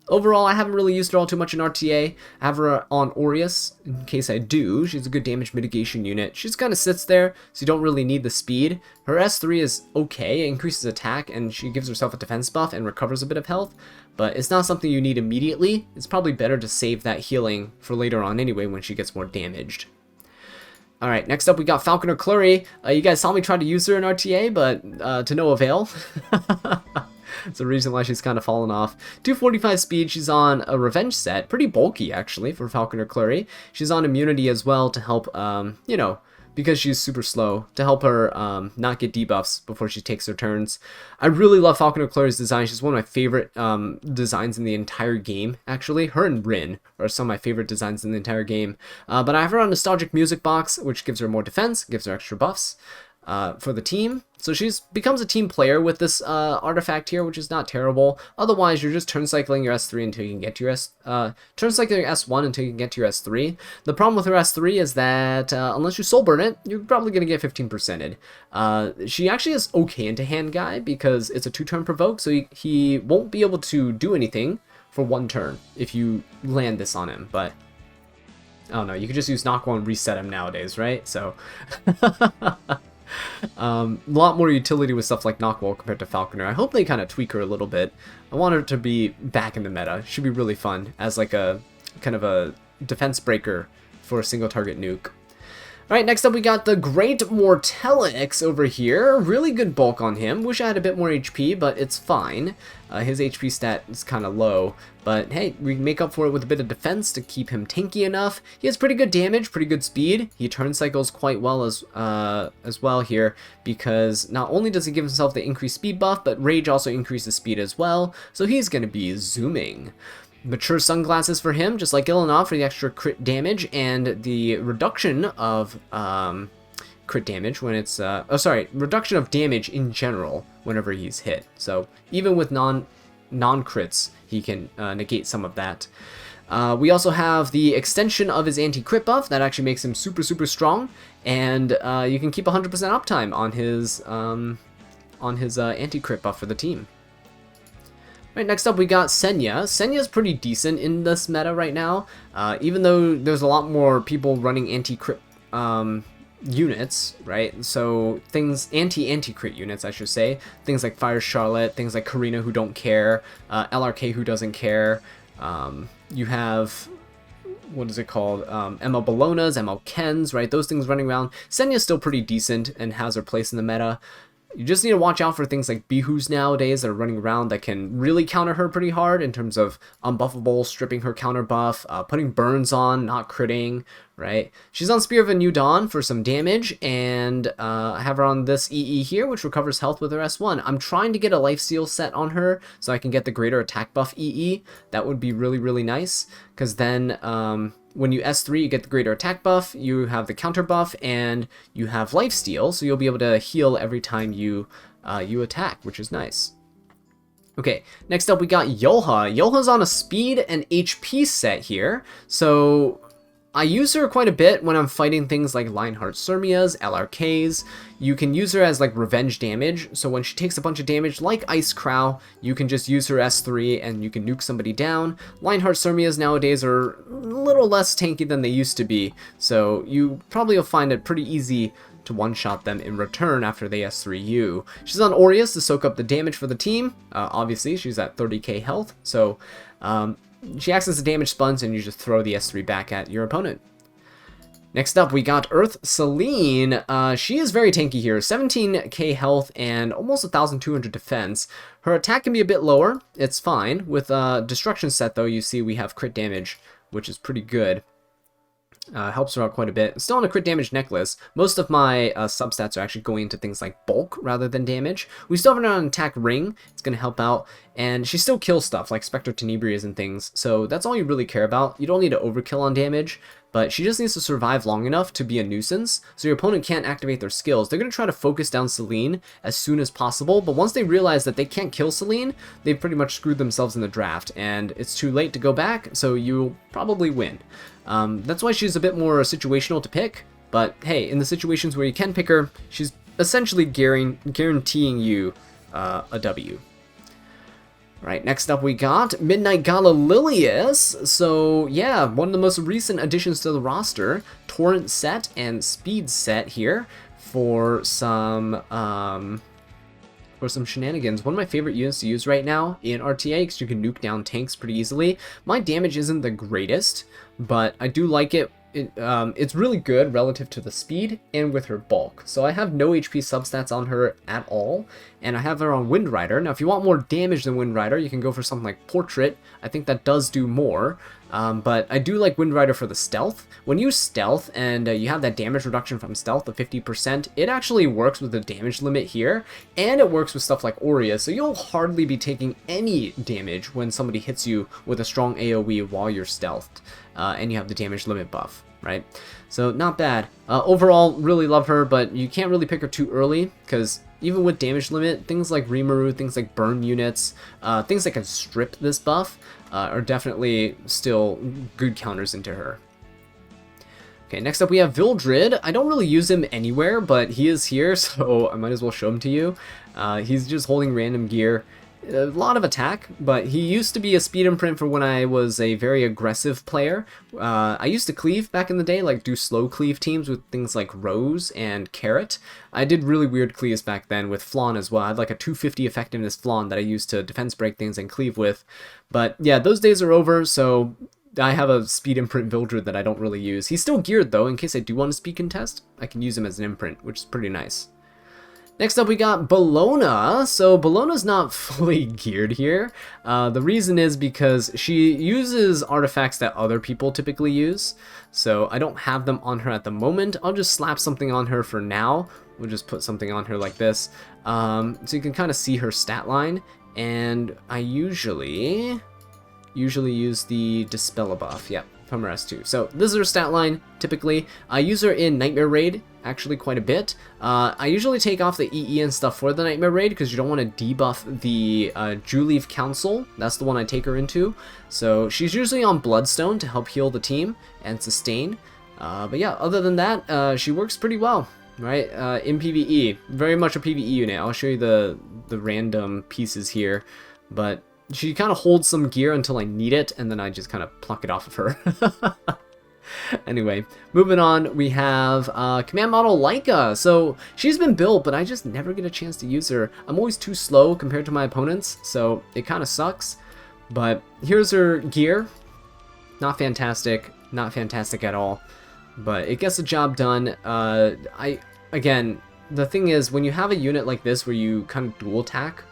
Overall, I haven't really used her all too much in RTA. I have her on Aureus, in case I do. She's a good damage mitigation unit. She just kind of sits there, so you don't really need the speed. Her S3 is okay, it increases attack, and she gives herself a defense buff and recovers a bit of health, but it's not something you need immediately. It's probably better to save that healing for later on anyway when she gets more damaged. Alright, next up we got Falconer Kluri. You guys saw me try to use her in RTA, but to no avail. It's the reason why she's kind of fallen off. 245 speed, she's on a revenge set. Pretty bulky, actually, for Falconer Kluri. She's on immunity as well to help, you know, because she's super slow, to help her not get debuffs before she takes her turns. I really love Falconer Kluri's design. She's one of my favorite designs in the entire game, actually. Her and Rin are some of my favorite designs in the entire game. But I have her on Nostalgic Music Box, which gives her more defense, gives her extra buffs for the team. So she becomes a team player with this artifact here, which is not terrible. Otherwise, you're just turn cycling your S3 until you can get to your turn cycling your S1 until you can get to your S3. The problem with her S3 is that unless you soul burn it, you're probably going to get 15%ed. She actually is okay into hand guy because it's a 2-turn provoke, so he won't be able to do anything for 1 turn if you land this on him. But I don't know, you could just use Nahkwol and reset him nowadays, right? So A lot more utility with stuff like Nahkwol compared to Falconer. I hope they kind of tweak her a little bit. I want her to be back in the meta. Should be really fun as like a kind of a defense breaker for a single target nuke. Alright, next up we got the Great Mortelix over here. Really good bulk on him. Wish I had a bit more HP, but it's fine. His HP stat is kind of low, but hey, we can make up for it with a bit of defense to keep him tanky enough. He has pretty good damage, pretty good speed. He turn cycles quite well as well here, because not only does he give himself the increased speed buff, but Rage also increases speed as well, so he's going to be zooming. Mature sunglasses for him, just like Ilynav for the extra crit damage and the reduction of crit damage when it's reduction of damage in general whenever he's hit. So even with non-crits, he can negate some of that. We also have the extension of his anti-crit buff that actually makes him super strong, and you can keep 100% uptime on his anti-crit buff for the team. Right, next up we got Senya. Senya's pretty decent in this meta right now, even though there's a lot more people running anti-crit units, right? So things, anti-crit units, I should say. Things like Fire Charlotte, things like Karina who don't care, LRK who doesn't care. You have, what is it called? ML Bellonas, ML Kens, right? Those things running around. Senya's still pretty decent and has her place in the meta. You just need to watch out for things like Beehoos nowadays that are running around that can really counter her pretty hard in terms of unbuffable, stripping her counter buff, putting burns on, not critting, right? She's on Spear of a New Dawn for some damage, and I have her on this EE here, which recovers health with her S1. I'm trying to get a lifesteal set on her so I can get the greater attack buff EE. That would be really nice, because then when you S3, you get the greater attack buff, you have the counter buff, and you have lifesteal, so you'll be able to heal every time you attack, which is nice. Okay, next up we got Yolha. Yolha's on a speed and HP set here, so I use her quite a bit when I'm fighting things like Lionheart Cermias, LRKs. You can use her as like revenge damage, so when she takes a bunch of damage like Ice Krau, you can just use her S3 and you can nuke somebody down. Lionheart Cermias nowadays are a little less tanky than they used to be, so you probably will find it pretty easy to one-shot them in return after they S3 you. She's on Aureus to soak up the damage for the team. Obviously, she's at 30k health, so she acts as a damage sponge and you just throw the S3 back at your opponent. Next up, we got Earth Celine. She is very tanky here, 17k health and almost 1,200 defense. Her attack can be a bit lower, it's fine. With Destruction set though, you see we have crit damage, which is pretty good. Helps her out quite a bit. Still on a crit damage necklace. Most of my substats are actually going into things like bulk rather than damage. We still have her on attack ring. It's going to help out. And she still kills stuff like Spectre Tenebrias and things. So that's all you really care about. You don't need to overkill on damage. But she just needs to survive long enough to be a nuisance, so your opponent can't activate their skills. They're going to try to focus down Celine as soon as possible, but once they realize that they can't kill Celine, they've pretty much screwed themselves in the draft, and it's too late to go back, so you'll probably win. That's why she's a bit more situational to pick, but hey, in the situations where you can pick her, she's essentially guaranteeing you a W. Right, next up we got Midnight Gala Lilias. So yeah, one of the most recent additions to the roster. Torrent set and Speed set here for some shenanigans. One of my favorite units to use right now in RTA because you can nuke down tanks pretty easily. My damage isn't the greatest, but I do like it. It's really good relative to the speed and with her bulk. So I have no HP substats on her at all, and I have her on Wind Rider. Now if you want more damage than Wind Rider, you can go for something like Portrait. I think that does do more, but I do like Wind Rider for the stealth. When you stealth and you have that damage reduction from stealth of 50%, it actually works with the damage limit here, and it works with stuff like Aria, so you'll hardly be taking any damage when somebody hits you with a strong AoE while you're stealthed. And you have the damage limit buff, right? So not bad. Overall, really love her, but you can't really pick her too early, because even with damage limit, things like Rimuru, things like burn units, things that can strip this buff are definitely still good counters into her. Okay, next up we have Vildred. I don't really use him anywhere, but he is here, so I might as well show him to you. He's just holding random gear, a lot of attack, but he used to be a speed imprint for when I was a very aggressive player. I used to cleave back in the day, like do slow cleave teams with things like Rose and Carrot. I did really weird cleaves back then with Flawn as well. I had like a 250 effectiveness Flawn that I used to defense break things and cleave with. But yeah, those days are over, so I have a speed imprint villager that I don't really use. He's still geared though, in case I do want to speed contest. I can use him as an imprint, which is pretty nice. Next up we got Bellona. So Bellona's not fully geared here. The reason is because she uses artifacts that other people typically use. So I don't have them on her at the moment. I'll just slap something on her for now. We'll just put something on her like this. So you can kind of see her stat line. And I usually use the Dispel buff. Yep. From S2. So this is her stat line, typically. I use her in Nightmare Raid, actually quite a bit. I usually take off the EE and stuff for the Nightmare Raid, because you don't want to debuff the Juleaf Council. That's the one I take her into. So she's usually on Bloodstone to help heal the team and sustain. But yeah, other than that, she works pretty well, right? In PvE. Very much a PvE unit. I'll show you the random pieces here. But she kind of holds some gear until I need it, and then I just kind of pluck it off of her. Anyway, moving on, we have Command Model Leica. So she's been built, but I just never get a chance to use her. I'm always too slow compared to my opponents, so it kind of sucks. But here's her gear. Not fantastic at all. But it gets the job done. Again, the thing is, when you have a unit like this where you kind of dual attack,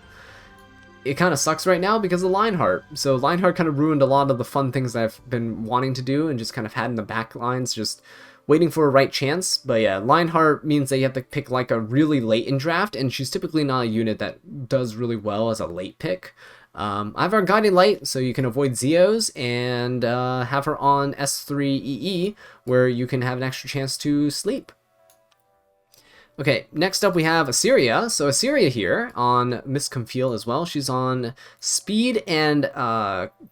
it kind of sucks right now because of Lionheart. So Lionheart kind of ruined a lot of the fun things that I've been wanting to do and just kind of had in the back lines, just waiting for a right chance. But yeah, Lionheart means that you have to pick like a really late in draft, and she's typically not a unit that does really well as a late pick. I have our Guiding Light, so you can avoid Zeos, and have her on S3 EE, where you can have an extra chance to sleep. Okay, next up we have Iseria. So Iseria here on Misconfeel as well. She's on speed and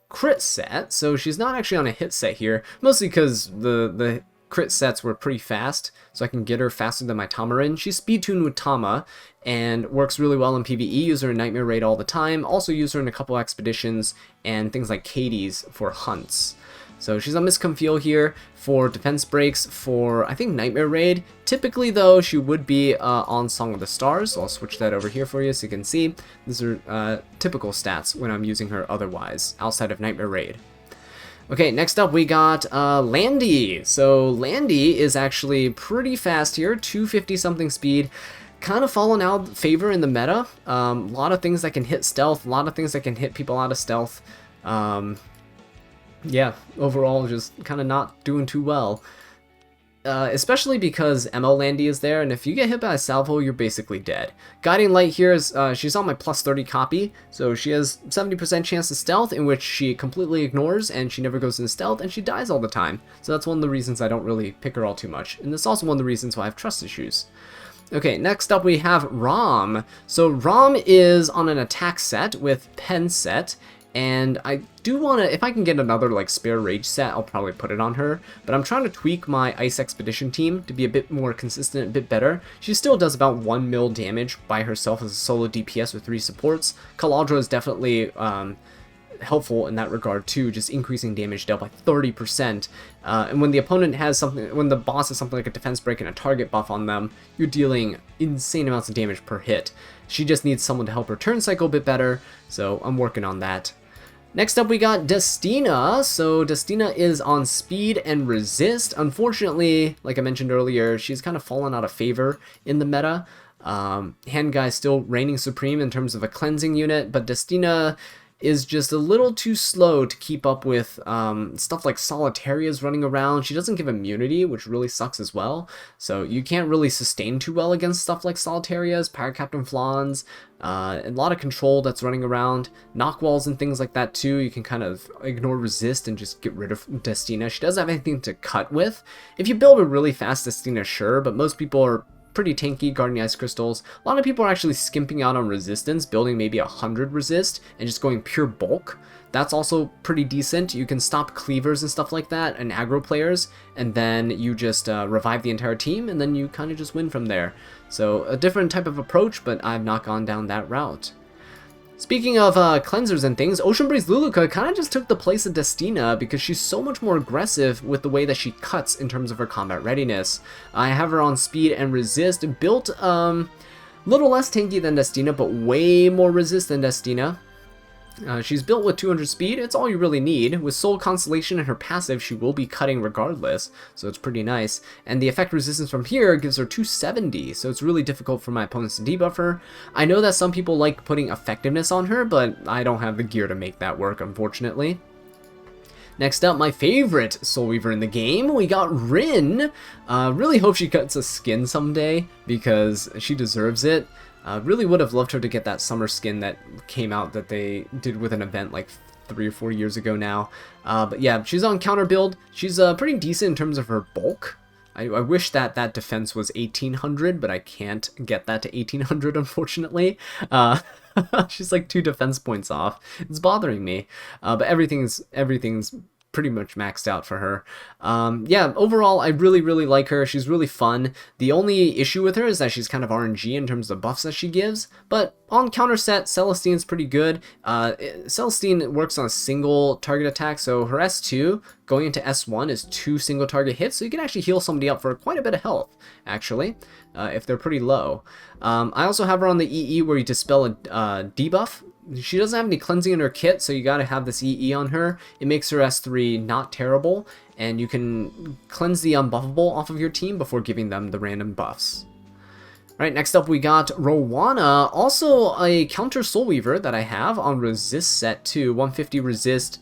crit set, so she's not actually on a hit set here, mostly because the crit sets were pretty fast, so I can get her faster than my Tamarinne. She's speed tuned with Tama and works really well in PvE. Use her in Nightmare Raid all the time. Also use her in a couple expeditions and things like Katie's for hunts. So she's on Misconfeel here for defense breaks for, I think, Nightmare Raid. Typically, though, she would be on Song of the Stars. So I'll switch that over here for you so you can see. These are typical stats when I'm using her otherwise, outside of Nightmare Raid. Okay, next up we got Landy. So Landy is actually pretty fast here, 250 something speed. Kind of fallen out of favor in the meta. A lot of things that can hit stealth, a lot of things that can hit people out of stealth. Yeah, overall just kind of not doing too well. Especially because ML Landy is there, and if you get hit by a salvo, you're basically dead. Guiding Light here is, she's on my plus 30 copy, so she has 70% chance of stealth, in which she completely ignores, and she never goes into stealth, and she dies all the time. So that's one of the reasons I don't really pick her all too much, and that's also one of the reasons why I have trust issues. Okay, next up we have Rom. So Rom is on an attack set with pen set, and I do want to, if I can get another like spare rage set, I'll probably put it on her. But I'm trying to tweak my Ice Expedition team to be a bit more consistent, a bit better. She still does about 1 mil damage by herself as a solo DPS with 3 supports. Kaladra is definitely helpful in that regard too, just increasing damage dealt by 30%. And when the opponent has something, when the boss has something like a defense break and a target buff on them, you're dealing insane amounts of damage per hit. She just needs someone to help her turn cycle a bit better, so I'm working on that. Next up we got Destina. So Destina is on speed and resist. Unfortunately, like I mentioned earlier, she's kind of fallen out of favor in the meta. Hand Guy is still reigning supreme in terms of a cleansing unit, but Destina is just a little too slow to keep up with stuff like Solitaria's running around. She doesn't give immunity, which really sucks as well. So you can't really sustain too well against stuff like Solitaria's, Pirate Captain Flans, a lot of control that's running around. Nahkwol's and things like that too. You can kind of ignore resist and just get rid of Destina. She doesn't have anything to cut with. If you build a really fast Destina, sure, but most people are pretty tanky guarding the ice crystals. A lot of people are actually skimping out on resistance, building maybe 100 resist and just going pure bulk. That's also pretty decent. You can stop cleavers and stuff like that and aggro players, and then you just revive the entire team, and then you kind of just win from there. So a different type of approach, but I've not gone down that route. Speaking of cleansers and things, Ocean Breeze Luluka kind of just took the place of Destina because she's so much more aggressive with the way that she cuts in terms of her combat readiness. I have her on speed and resist, built little less tanky than Destina, but way more resist than Destina. She's built with 200 speed, it's all you really need. With Soul Constellation and her passive, she will be cutting regardless, so it's pretty nice. And the effect resistance from here gives her 270, so it's really difficult for my opponents to debuff her. I know that some people like putting effectiveness on her, but I don't have the gear to make that work, unfortunately. Next up, my favorite Soul Weaver in the game, we got Rin. Really hope she cuts a skin someday, because she deserves it. Really would have loved her to get that summer skin that came out that they did with an event like 3 or 4 years ago now. But yeah, she's on counter build. She's pretty decent in terms of her bulk. I wish that that defense was 1800, but I can't get that to 1800, unfortunately. She's like 2 defense points off. It's bothering me. But everything's pretty much maxed out for her. Yeah, overall, I really like her. She's really fun. The only issue with her is that she's kind of RNG in terms of the buffs that she gives, but on counter set, Celestine's pretty good. Celestine works on a single target attack, so her S2 going into S1 is 2 single target hits, so you can actually heal somebody up for quite a bit of health, actually, if they're pretty low. I also have her on the EE where you dispel a debuff. She doesn't have any cleansing in her kit, so you gotta have this EE on her. It makes her S3 not terrible, and you can cleanse the unbuffable off of your team before giving them the random buffs. Alright, next up we got Rowana, also a counter Soul Weaver that I have on resist set too, 150 resist.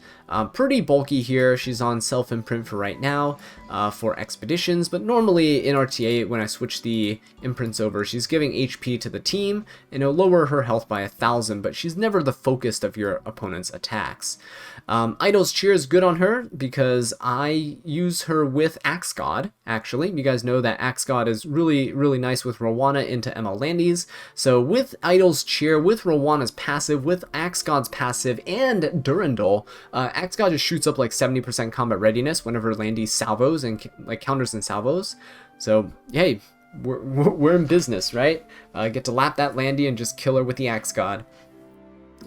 Pretty bulky here. She's on self-imprint for right now for expeditions, but normally in RTA when I switch the imprints over, she's giving HP to the team and it'll lower her health by 1000, but she's never the focus of your opponent's attacks. Idol's Cheer is good on her because I use her with Axe God, actually. You guys know that Axe God is really nice with Rowana into ML Landies. So with Idol's Cheer, with Rowana's passive, with Axe God's passive, and Durandal, Axe God just shoots up like 70% combat readiness whenever Landy salvos and like counters and salvos. So hey, we're in business, right? Get to lap that Landy and just kill her with the Axe God.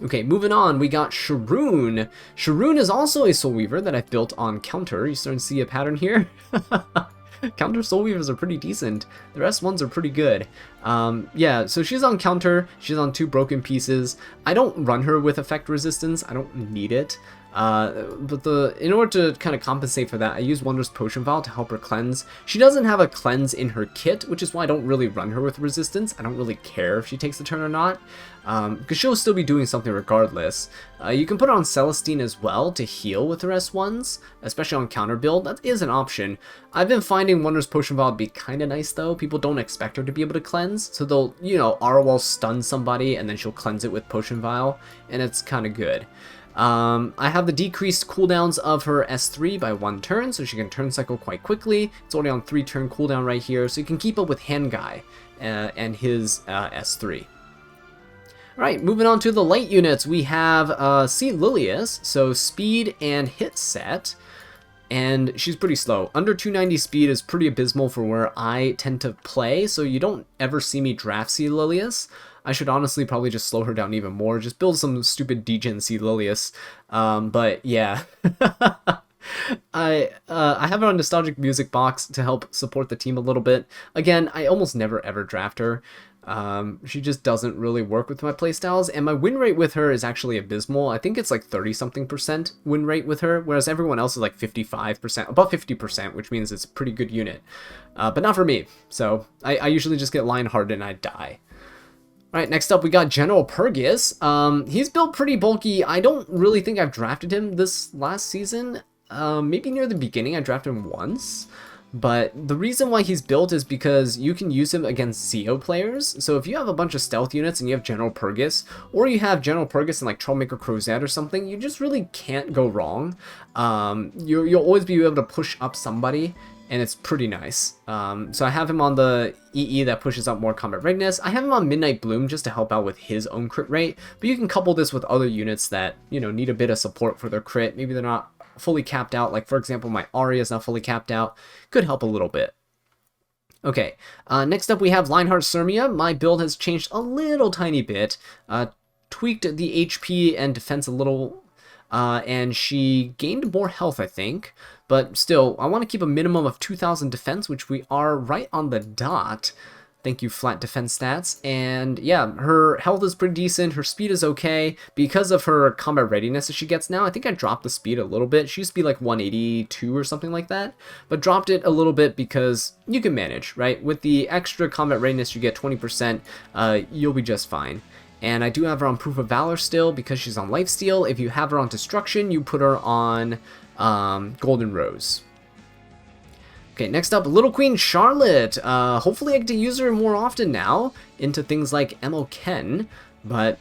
Okay, moving on, we got Sharoon. Sharoon is also a Soul Weaver that I've built on counter. You starting to see a pattern here? Counter Soul Weavers are pretty decent. The rest ones are pretty good. Yeah, so she's on counter. She's on 2 broken pieces. I don't run her with effect resistance. I don't need it. But in order to kind of compensate for that, I use Wondrous Potion Vial to help her cleanse. She doesn't have a cleanse in her kit, which is why I don't really run her with resistance. I don't really care if she takes the turn or not, because she'll still be doing something regardless. You can put her on Celestine as well to heal with her S1s, especially on counter build. That is an option. I've been finding Wondrous Potion Vial to be kind of nice though. People don't expect her to be able to cleanse, so they'll, you know, Arwell stun somebody and then she'll cleanse it with Potion Vial, and it's kind of good. I have the decreased cooldowns of her S3 by 1 turn, so she can turn cycle quite quickly. It's already on 3 turn cooldown right here, so you can keep up with Hand Guy and his S3. Alright, moving on to the light units, we have C. Lilias, so speed and hit set, and she's pretty slow. Under 290 speed is pretty abysmal for where I tend to play, so you don't ever see me draft C. Lilias. I should honestly probably just slow her down even more, just build some stupid degen C. Lilias, but yeah. I have her on Nostalgic Music Box to help support the team a little bit. Again, I almost never ever draft her. She just doesn't really work with my playstyles, and my win rate with her is actually abysmal. I think it's like 30-something% win rate with her, whereas everyone else is like 55%, above 50%, which means it's a pretty good unit. But not for me, so I usually just get Lionhearted and I die. Alright, next up we got General Purgus. He's built pretty bulky. I don't really think I've drafted him this last season. Maybe near the beginning I drafted him once. But the reason why he's built is because you can use him against Zeo players. So if you have a bunch of stealth units and you have General Purgus, or you have General Purgus and like Troublemaker Crozet or something, you just really can't go wrong. You'll always be able to push up somebody, and it's pretty nice. So I have him on the EE that pushes up more combat readiness. I have him on Midnight Bloom just to help out with his own crit rate, but you can couple this with other units that, you know, need a bit of support for their crit. Maybe they're not fully capped out, like for example my Aria is not fully capped out. Could help a little bit. Okay, next up we have Lionheart Cermia. My build has changed a little tiny bit. tweaked the HP and defense a little, and she gained more health, I think. But still, I want to keep a minimum of 2,000 defense, which we are right on the dot. Thank you, flat defense stats. And yeah, her health is pretty decent. Her speed is okay. Because of her combat readiness that she gets now, I think I dropped the speed a little bit. She used to be like 182 or something like that. But dropped it a little bit because you can manage, right? With the extra combat readiness, you get 20%. You'll be just fine. And I do have her on Proof of Valor still because she's on Lifesteal. If you have her on Destruction, you put her on Golden Rose. Okay, next up, Little Queen Charlotte. Hopefully I get to use her more often now into things like Emo Ken, but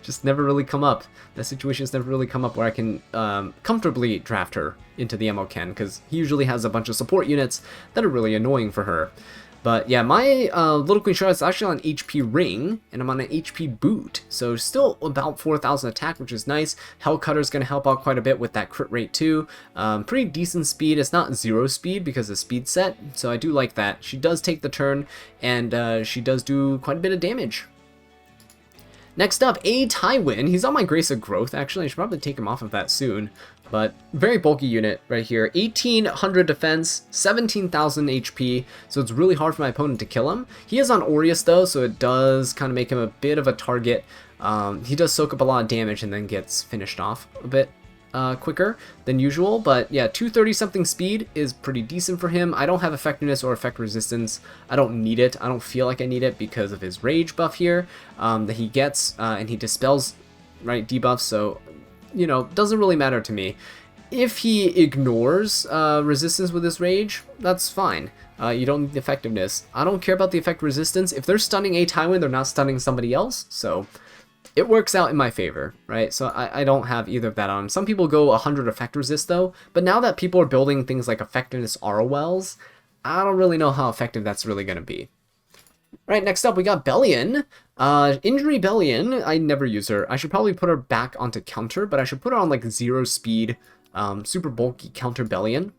just never really come up. That situation's never really come up where I can comfortably draft her into the Emo Ken, because he usually has a bunch of support units that are really annoying for her. But yeah, my Little Queen Charlotte's actually on HP Ring, and I'm on an HP Boot, so still about 4,000 attack, which is nice. Hellcutter's going to help out quite a bit with that crit rate too. Pretty decent speed. It's not 0 speed because of speed set, so I do like that. She does take the turn, and she does do quite a bit of damage. Next up, Tywin. He's on my Grace of Growth, actually. I should probably take him off of that soon. But very bulky unit right here. 1,800 defense, 17,000 HP, so it's really hard for my opponent to kill him. He is on Aureus though, so it does kind of make him a bit of a target. He does soak up a lot of damage and then gets finished off a bit quicker than usual. But yeah, 230 something speed is pretty decent for him. I don't have effectiveness or effect resistance. I don't need it. I don't feel like I need it because of his rage buff here that he gets, and he dispels, right, debuffs, so you know, doesn't really matter to me. If he ignores resistance with his rage, that's fine. You don't need the effectiveness. I don't care about the effect resistance. If they're stunning Tywin, they're not stunning somebody else, so it works out in my favor, right? So I don't have either of that on. Some people go 100 effect resist though, but now that people are building things like effectiveness Arwells, I don't really know how effective that's really going to be. Right, next up we got Bellion. Injury Bellion, I never use her. I should probably put her back onto counter, but I should put her on like 0 speed, super bulky counter Bellion,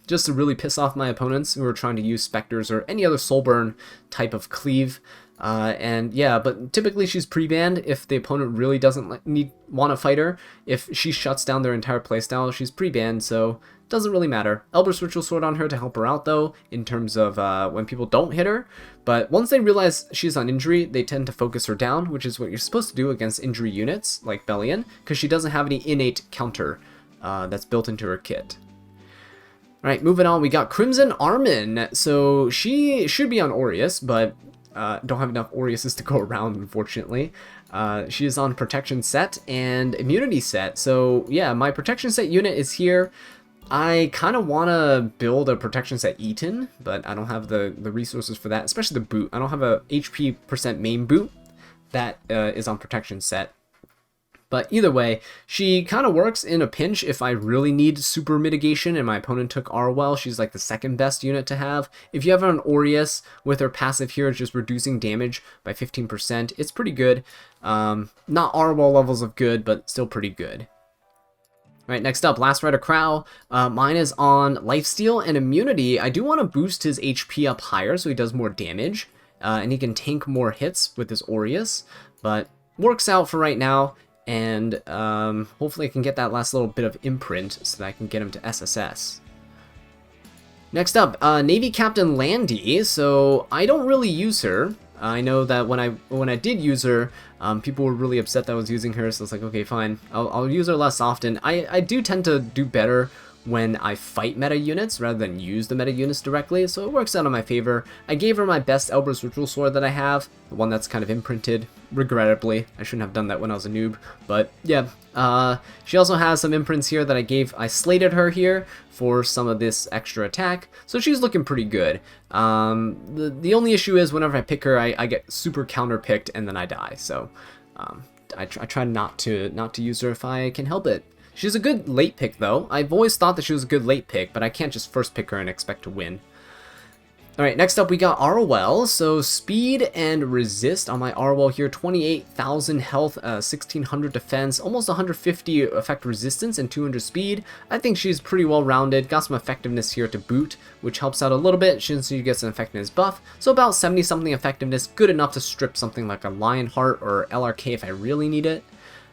just to really piss off my opponents who are trying to use Spectres or any other soul burn type of cleave. And yeah, but typically she's pre-banned if the opponent really doesn't want to fight her. If she shuts down their entire playstyle, she's pre-banned, so doesn't really matter. Elber's Ritual Sword on her to help her out though, in terms of when people don't hit her. But once they realize she's on injury, they tend to focus her down, which is what you're supposed to do against injury units like Bellion, because she doesn't have any innate counter that's built into her kit. Alright, moving on, we got Crimson Armin. So she should be on Aureus, but don't have enough Aureuses to go around, unfortunately. She is on Protection Set and Immunity Set. So yeah, my Protection Set unit is here. I kind of want to build a Protection Set Eaton, but I don't have the resources for that, especially the boot. I don't have a HP % main boot that is on Protection Set. But either way, she kind of works in a pinch if I really need super mitigation and my opponent took Arwell. She's like the second best unit to have. If you have an Aureus with her passive here, it's just reducing damage by 15%. It's pretty good. Not Arwell levels of good, but still pretty good. Alright, next up, Last Rider Krau. Mine is on Lifesteal and Immunity. I do want to boost his HP up higher so he does more damage. And he can tank more hits with his Aureus. But works out for right now. And hopefully I can get that last little bit of imprint so that I can get him to SSS. Next up, Navy Captain Landy. So I don't really use her. I know that when I did use her, people were really upset that I was using her, so it's like, okay, fine, I'll use her less often. I do tend to do better when I fight meta units rather than use the meta units directly, so it works out in my favor. I gave her my best Elber's Ritual Sword that I have, the one that's kind of imprinted, regrettably. I shouldn't have done that when I was a noob, but yeah. She also has some imprints here that I slated her here for some of this extra attack, so she's looking pretty good. The only issue is whenever I pick her, I get super counter picked and then I die, so I try not to use her if I can help it. She's a good late pick though. I've always thought that she was a good late pick, but I can't just first pick her and expect to win. Alright, next up we got Arwell. So speed and resist on my Arwell here. 28,000 health, 1600 defense, almost 150 effect resistance, and 200 speed. I think she's pretty well rounded. Got some effectiveness here to boot, which helps out a little bit since she gets an effectiveness buff. So about 70 something effectiveness, good enough to strip something like a Lionheart or LRK if I really need it.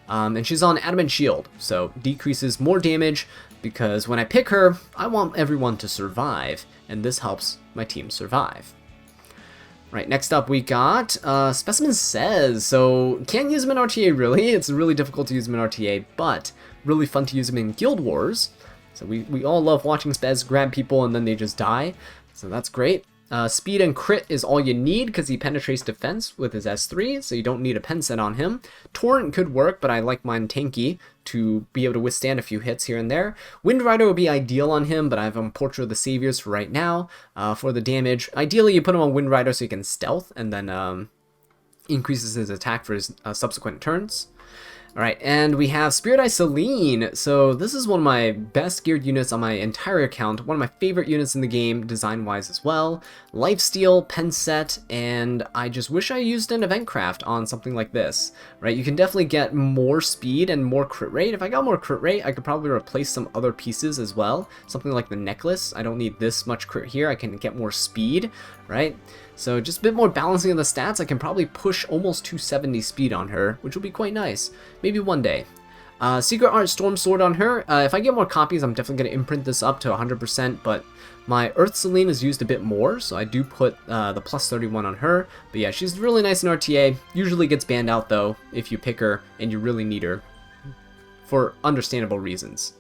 And she's on Adamant Shield, so decreases more damage, because when I pick her, I want everyone to survive, and this helps my team survive. Right, next up we got Specimen Says. So can't use him in RTA really, it's really difficult to use him in RTA, but really fun to use him in Guild Wars. So we all love watching Spez grab people and then they just die, so that's great. Speed and crit is all you need because he penetrates defense with his S3, so you don't need a pen set on him. Torrent could work, but I like mine tanky to be able to withstand a few hits here and there. Wind Rider would be ideal on him, but I have him Portrait of the Saviors for right now for the damage. Ideally, you put him on Wind Rider so he can stealth and then increases his attack for his subsequent turns. Alright, and we have Spirit Eye Celine. So this is one of my best geared units on my entire account, one of my favorite units in the game, design-wise as well. Lifesteal, pen set, and I just wish I used an event craft on something like this. Right, you can definitely get more speed and more crit rate. If I got more crit rate, I could probably replace some other pieces as well. Something like the necklace, I don't need this much crit here, I can get more speed, right? So just a bit more balancing of the stats. I can probably push almost 270 speed on her, which will be quite nice. Maybe one day. Secret Art Storm Sword on her. If I get more copies, I'm definitely going to imprint this up to 100%, but my Earth Celine is used a bit more, so I do put the plus 31 on her. But yeah, she's really nice in RTA. Usually gets banned out, though, if you pick her and you really need her, for understandable reasons.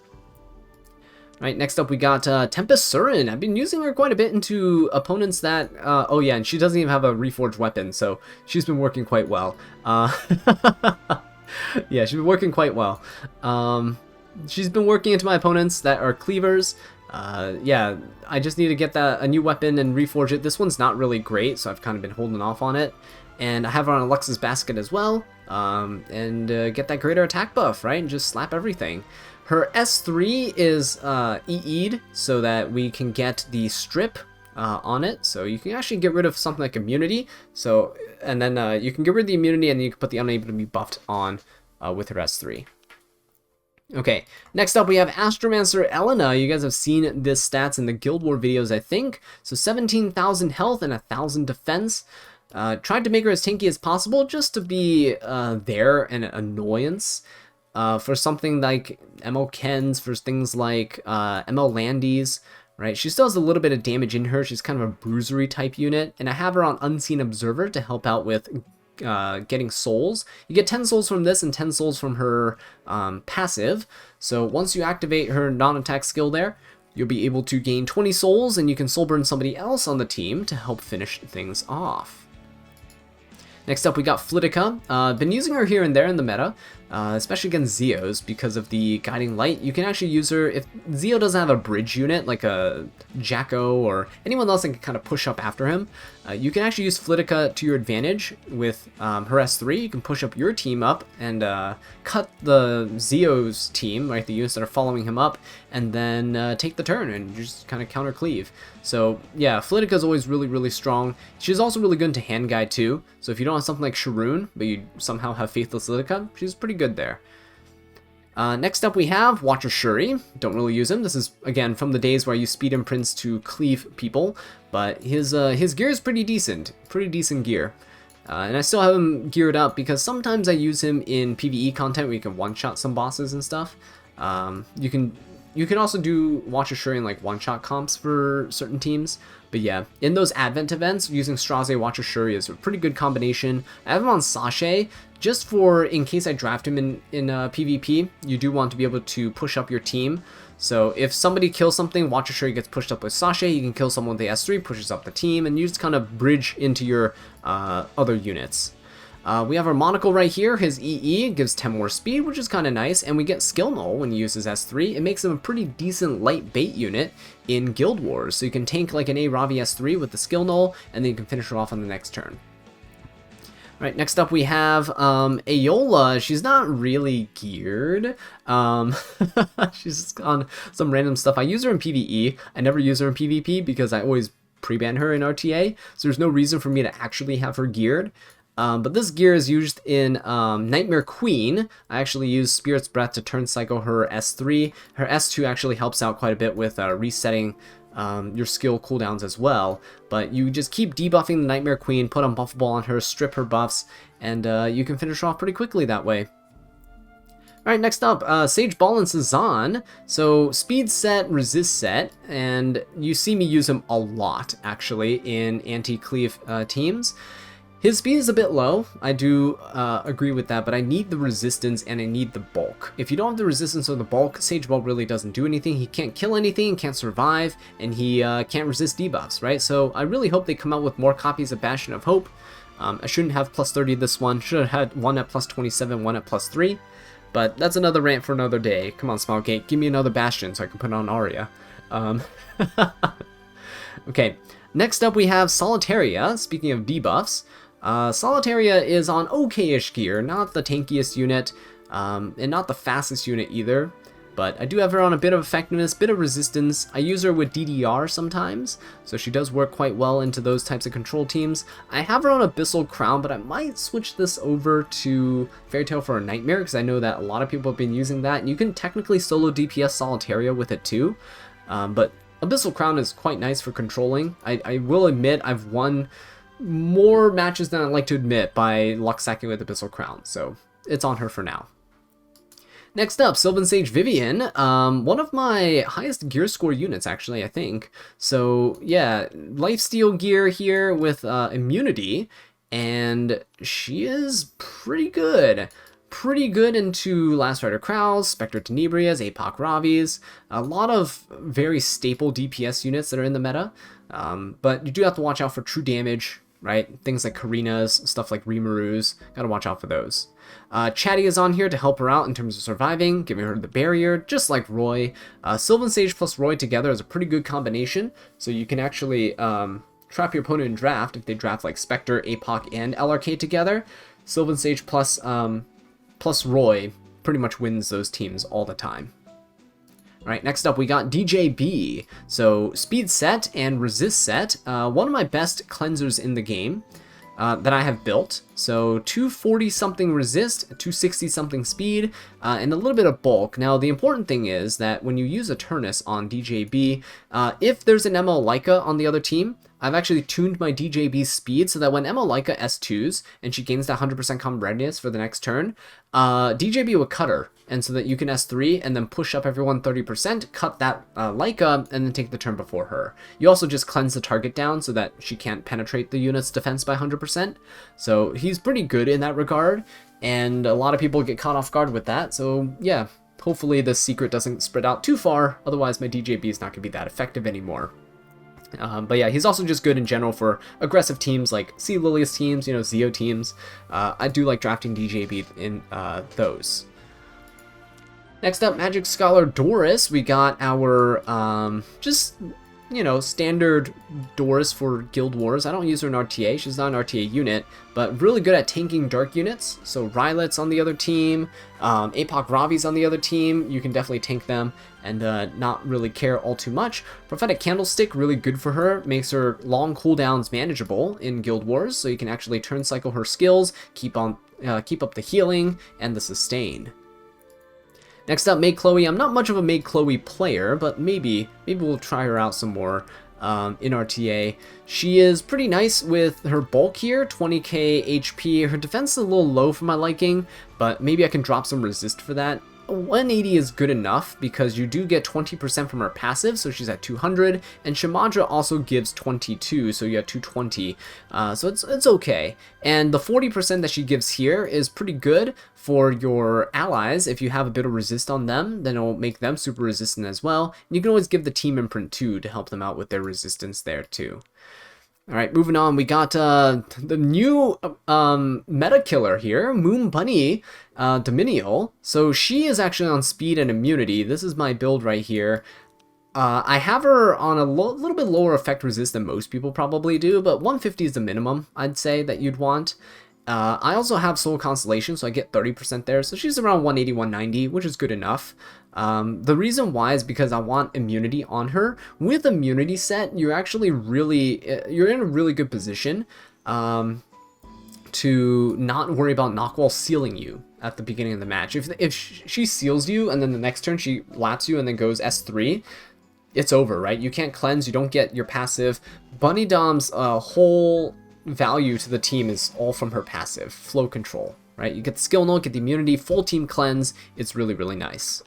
Right, next up we got Tempest Surin. I've been using her quite a bit into opponents that... oh yeah, and she doesn't even have a reforged weapon, so she's been working quite well. Yeah, she's been working quite well. She's been working into my opponents that are cleavers. Yeah, I just need to get a new weapon and reforge it. This one's not really great, so I've kind of been holding off on it. And I have her on Alexa's Basket as well, and get that greater attack buff, right? And just slap everything. Her S3 is EE'd so that we can get the strip on it. So you can actually get rid of something like immunity. So, and then you can get rid of the immunity and then you can put the unable to be buffed on with her S3. Okay, next up we have Astromancer Elena. You guys have seen this stats in the Guild War videos, I think. So 17,000 health and 1,000 defense. Tried to make her as tanky as possible just to be there and an annoyance. For something like ML Kens, for things like ML Landies, right? She still has a little bit of damage in her. She's kind of a bruisery type unit, and I have her on Unseen Observer to help out with getting souls. You get 10 souls from this and 10 souls from her passive. So once you activate her non-attack skill there, you'll be able to gain 20 souls, and you can soul burn somebody else on the team to help finish things off. Next up we got Flitica. Been using her here and there in the meta, especially against Zeos because of the Guiding Light. You can actually use her if Zeo doesn't have a bridge unit like a Jacko or anyone else that can kind of push up after him. You can actually use Flitica to your advantage with her S3. You can push up your team up and cut the Zeo's team, right, the units that are following him up, and then take the turn and just kind of counter cleave. So yeah, Flitica is always really, really strong. She's also really good into hand guide too. So if you don't have something like Sharoon, but you somehow have Faithless Flitica, she's pretty good there. Next up we have Watcher Schuri. Don't really use him. This is, again, from the days where I use speed imprints to cleave people, but his gear is pretty decent gear. And I still have him geared up because sometimes I use him in PvE content where you can one-shot some bosses and stuff. You can also do Watcher Schuri in like one-shot comps for certain teams. But yeah, in those Advent events, using Straze Watcher Schuri is a pretty good combination. I have him on Sashay, just for in case I draft him in PvP, you do want to be able to push up your team. So if somebody kills something, Watcher Schuri gets pushed up with Sashay, you can kill someone with the S3, pushes up the team, and you just kind of bridge into your other units. We have our Monocle right here. His EE gives 10 more speed, which is kind of nice, and we get Skill Null when you use his S3. It makes him a pretty decent light bait unit in Guild Wars, so you can tank like an Ravi S3 with the Skill Null, and then you can finish her off on the next turn. Right, next up we have Aeola. She's not really geared. She's on some random stuff. I use her in PvE. I never use her in PvP because I always pre-ban her in RTA, so there's no reason for me to actually have her geared. But this gear is used in Nightmare Queen. I actually use Spirit's Breath to turn cycle her S3. Her S2 actually helps out quite a bit with resetting your skill cooldowns as well. But you just keep debuffing the Nightmare Queen, put Unbuffable on her, strip her buffs, and you can finish her off pretty quickly that way. Alright, next up, Sage Ball and Sazan. So, speed set, resist set, and you see me use him a lot, actually, in anti-cleave teams. His speed is a bit low, I do agree with that, but I need the resistance and I need the bulk. If you don't have the resistance or the bulk, Sage Ball really doesn't do anything. He can't kill anything, can't survive, and he can't resist debuffs, right? So I really hope they come out with more copies of Bastion of Hope. I shouldn't have plus 30 this one, should have had one at plus 27, one at plus 3. But that's another rant for another day. Come on, Smilegate, give me another Bastion so I can put on Aria. Okay, next up we have Solitaria, speaking of debuffs. Solitaria is on okay-ish gear, not the tankiest unit, and not the fastest unit either, but I do have her on a bit of effectiveness, bit of resistance. I use her with DDR sometimes, so she does work quite well into those types of control teams. I have her on Abyssal Crown, but I might switch this over to Fairy Tale for a Nightmare, because I know that a lot of people have been using that, and you can technically solo DPS Solitaria with it too, but Abyssal Crown is quite nice for controlling. I will admit I've won more matches than I'd like to admit by luck stacking with Abyssal Crown, so it's on her for now. Next up, Sylvan Sage Vivian, one of my highest gear score units actually, I think. So yeah, lifesteal gear here with immunity, and she is pretty good. Pretty good into Last Rider Kraus, Spectre Tenebrias, APOC Ravis, a lot of very staple DPS units that are in the meta, but you do have to watch out for true damage, right? Things like Karinas, stuff like Rimaru's, gotta watch out for those. Chatty is on here to help her out in terms of surviving, giving her the barrier, just like Roy. Sylvan Sage plus Roy together is a pretty good combination, so you can actually trap your opponent in draft if they draft like Spectre, APOC, and LRK together. Sylvan Sage plus Roy pretty much wins those teams all the time. Alright, next up we got DJB. So, speed set and resist set. One of my best cleansers in the game that I have built. So, 240 something resist, 260 something speed, and a little bit of bulk. Now, the important thing is that when you use a Turnus on DJB, if there's an ML Leica on the other team, I've actually tuned my DJB's speed so that when ML Leica S2s and she gains that 100% combat readiness for the next turn, DJB will cut her, and so that you can S3 and then push up everyone 30%, cut that Leica, and then take the turn before her. You also just cleanse the target down so that she can't penetrate the unit's defense by 100%. So he's pretty good in that regard, and a lot of people get caught off guard with that, so yeah, hopefully this secret doesn't spread out too far, otherwise my DJB is not going to be that effective anymore. But yeah, he's also just good in general for aggressive teams like Sea Lilias teams, you know, Zeo teams. I do like drafting DJB in those. Next up, Magic Scholar Doris. We got our just, you know, standard Doris for Guild Wars. I don't use her in RTA. She's not an RTA unit, but really good at tanking dark units. So Rylet's on the other team, APOC Ravi's on the other team. You can definitely tank them and not really care all too much. Prophetic Candlestick, really good for her. Makes her long cooldowns manageable in Guild Wars, so you can actually turn cycle her skills, keep up the healing and the sustain. Next up, Maid Chloe. I'm not much of a Maid Chloe player, but maybe we'll try her out some more in RTA. She is pretty nice with her bulk here, 20k HP. Her defense is a little low for my liking, but maybe I can drop some resist for that. 180 is good enough because you do get 20% from her passive, so she's at 200, and Shamadra also gives 22, so you have 220, so it's okay. And the 40% that she gives here is pretty good for your allies. If you have a bit of resist on them, then it'll make them super resistant as well. And you can always give the team imprint too to help them out with their resistance there too. Alright, moving on, we got the new meta killer here, Moon Bunny Dominiel. So she is actually on speed and immunity. This is my build right here. I have her on a little bit lower effect resist than most people probably do, but 150 is the minimum, I'd say, that you'd want. I also have Soul Constellation, so I get 30% there, so she's around 180, 190, which is good enough. The reason why is because I want immunity on her. With immunity set, you're actually you're in a really good position to not worry about Nahkwol sealing you at the beginning of the match. If she seals you and then the next turn she laps you and then goes S3, it's over, right? You can't cleanse, you don't get your passive. Bunny Dom's whole value to the team is all from her passive, flow control, right? You get the skill note, get the immunity, full team cleanse. It's really, really nice.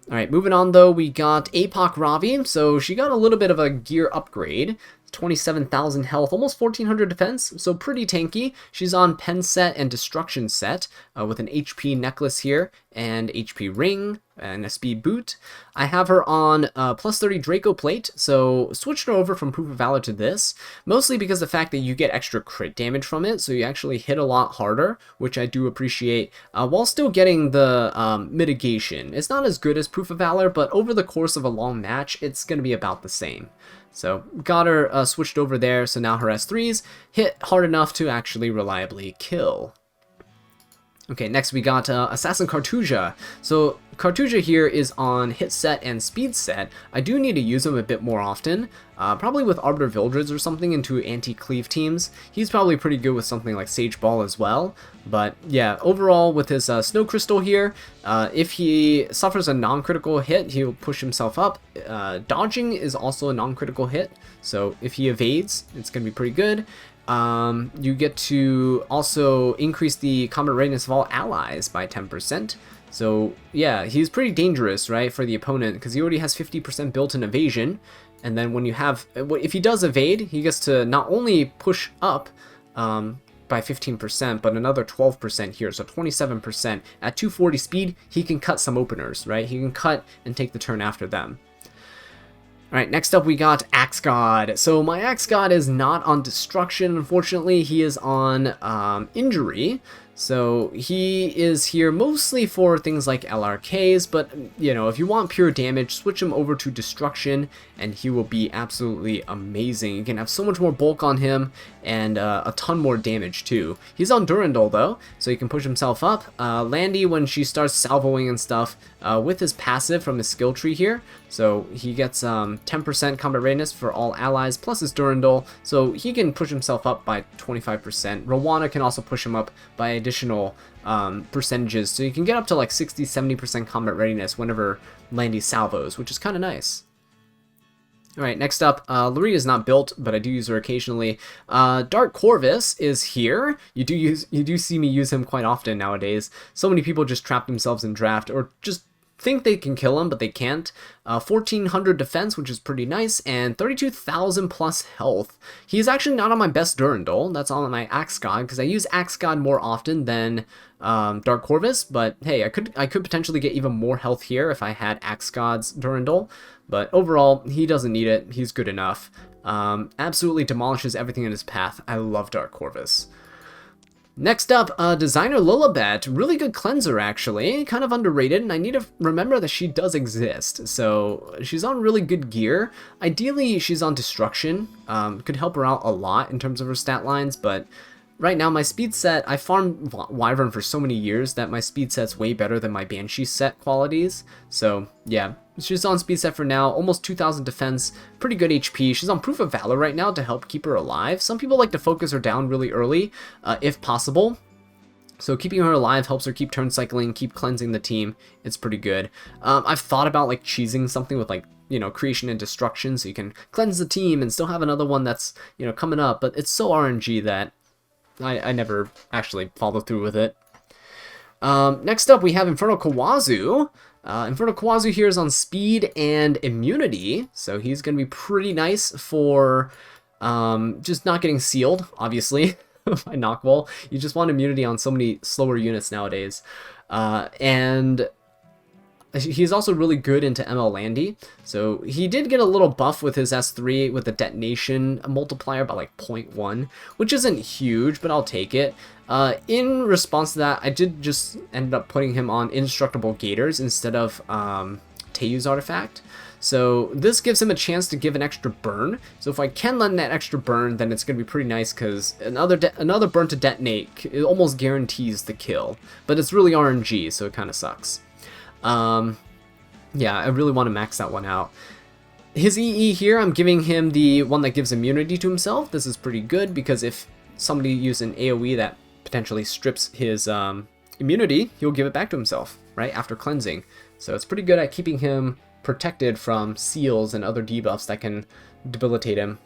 Alright, moving on though, we got APOC Ravi. So she got a little bit of a gear upgrade. 27,000 health, almost 1,400 defense, so pretty tanky. She's on pen set and destruction set with an HP necklace here and HP ring and a speed boot. I have her on plus 30 Draco plate, so switched her over from Proof of Valor to this, mostly because of the fact that you get extra crit damage from it, so you actually hit a lot harder, which I do appreciate, while still getting the mitigation. It's not as good as Proof of Valor, but over the course of a long match, it's going to be about the same. So got her switched over there, so now her S3s hit hard enough to actually reliably kill. Okay, next we got Assassin Cartuja. So Cartuja here is on hit set and speed set. I do need to use him a bit more often, probably with Arbiter Vildreds or something into anti-cleave teams. He's probably pretty good with something like Sage Ball as well. But yeah, overall with his Snow Crystal here, if he suffers a non-critical hit, he'll push himself up. Dodging is also a non-critical hit, so if he evades, it's going to be pretty good. You get to also increase the combat readiness of all allies by 10%. So yeah, he's pretty dangerous, right, for the opponent, because he already has 50% built-in evasion. And then when you have, if he does evade, he gets to not only push up by 15%, but another 12% here, so 27%. At 240 speed, he can cut some openers, right? He can cut and take the turn after them. Alright, next up we got Axe God. So my Axe God is not on Destruction, unfortunately. He is on Injury. So he is here mostly for things like LRKs, but you know, if you want pure damage, switch him over to Destruction and he will be absolutely amazing. You can have so much more bulk on him and a ton more damage too. He's on Durandal though, so he can push himself up. Landy, when she starts salvoing and stuff, with his passive from his skill tree here, so he gets 10% combat readiness for all allies plus his Durandal, so he can push himself up by 25%. Rowana can also push him up by additional percentages, so you can get up to like 60-70% combat readiness whenever Landy salvos, which is kind of nice. Alright, next up, Lorita is not built, but I do use her occasionally. Dark Corvus is here. You do see me use him quite often nowadays. So many people just trap themselves in draft, or just think they can kill him, but they can't. 1,400 defense, which is pretty nice, and 32,000 plus health. He's actually not on my best Durandal. That's on my Axe God, because I use Axe God more often than Dark Corvus, but hey, I could potentially get even more health here if I had Axe God's Durandal, but overall, he doesn't need it. He's good enough. Absolutely demolishes everything in his path. I love Dark Corvus. Next up, Designer Lilibet. Really good cleanser, actually. Kind of underrated, and I need to remember that she does exist. So, she's on really good gear. Ideally, she's on Destruction. Could help her out a lot in terms of her stat lines, but right now, my speed set, I farmed Wyvern for so many years that my speed set's way better than my Banshee set qualities. So, yeah, she's on speed set for now, almost 2,000 defense, pretty good HP. She's on Proof of Valor right now to help keep her alive. Some people like to focus her down really early, if possible. So keeping her alive helps her keep turn cycling, keep cleansing the team. It's pretty good. I've thought about like cheesing something with like, you know, creation and destruction, so you can cleanse the team and still have another one that's, you know, coming up. But it's so RNG that I never actually follow through with it. Next up, we have Infernal Kawazu. Infernal Kawazu here is on speed and immunity, so he's going to be pretty nice for just not getting sealed, obviously, by Nahkwol. You just want immunity on so many slower units nowadays. And he's also really good into ML Landy, so he did get a little buff with his S3 with the detonation multiplier by like 0.1, which isn't huge, but I'll take it. In response to that, I did just end up putting him on Indestructible Gators instead of Teyu's artifact. So this gives him a chance to give an extra burn. So if I can lend that extra burn, then it's going to be pretty nice, because another burn to detonate, it almost guarantees the kill. But it's really RNG, so it kind of sucks. yeah, I really want to max that one out. His EE here, I'm giving him the one that gives immunity to himself. This is pretty good because if somebody uses an AoE that potentially strips his immunity, he'll give it back to himself, right, after cleansing. So it's pretty good at keeping him protected from seals and other debuffs that can debilitate him.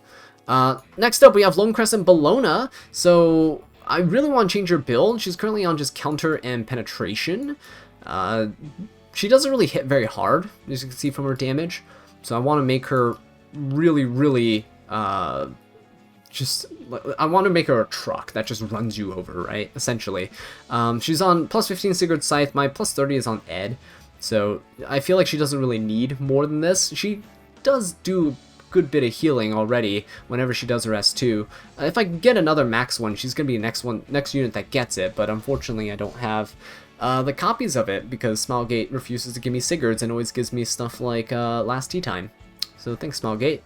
Next up, we have Lone Crescent Bellona. So I really want to change her build. She's currently on just counter and penetration. She doesn't really hit very hard, as you can see from her damage. So I want to make her really, really, I want to make her a truck that just runs you over, right, essentially. She's on plus 15 Sigurd Scythe, my plus 30 is on Ed. So I feel like she doesn't really need more than this. She does do a good bit of healing already whenever she does her S2. If I get another max one, she's going to be the next unit that gets it, but unfortunately I don't have the copies of it because Smilegate refuses to give me Sigurds and always gives me stuff like Last Tea Time. So thanks, Smilegate.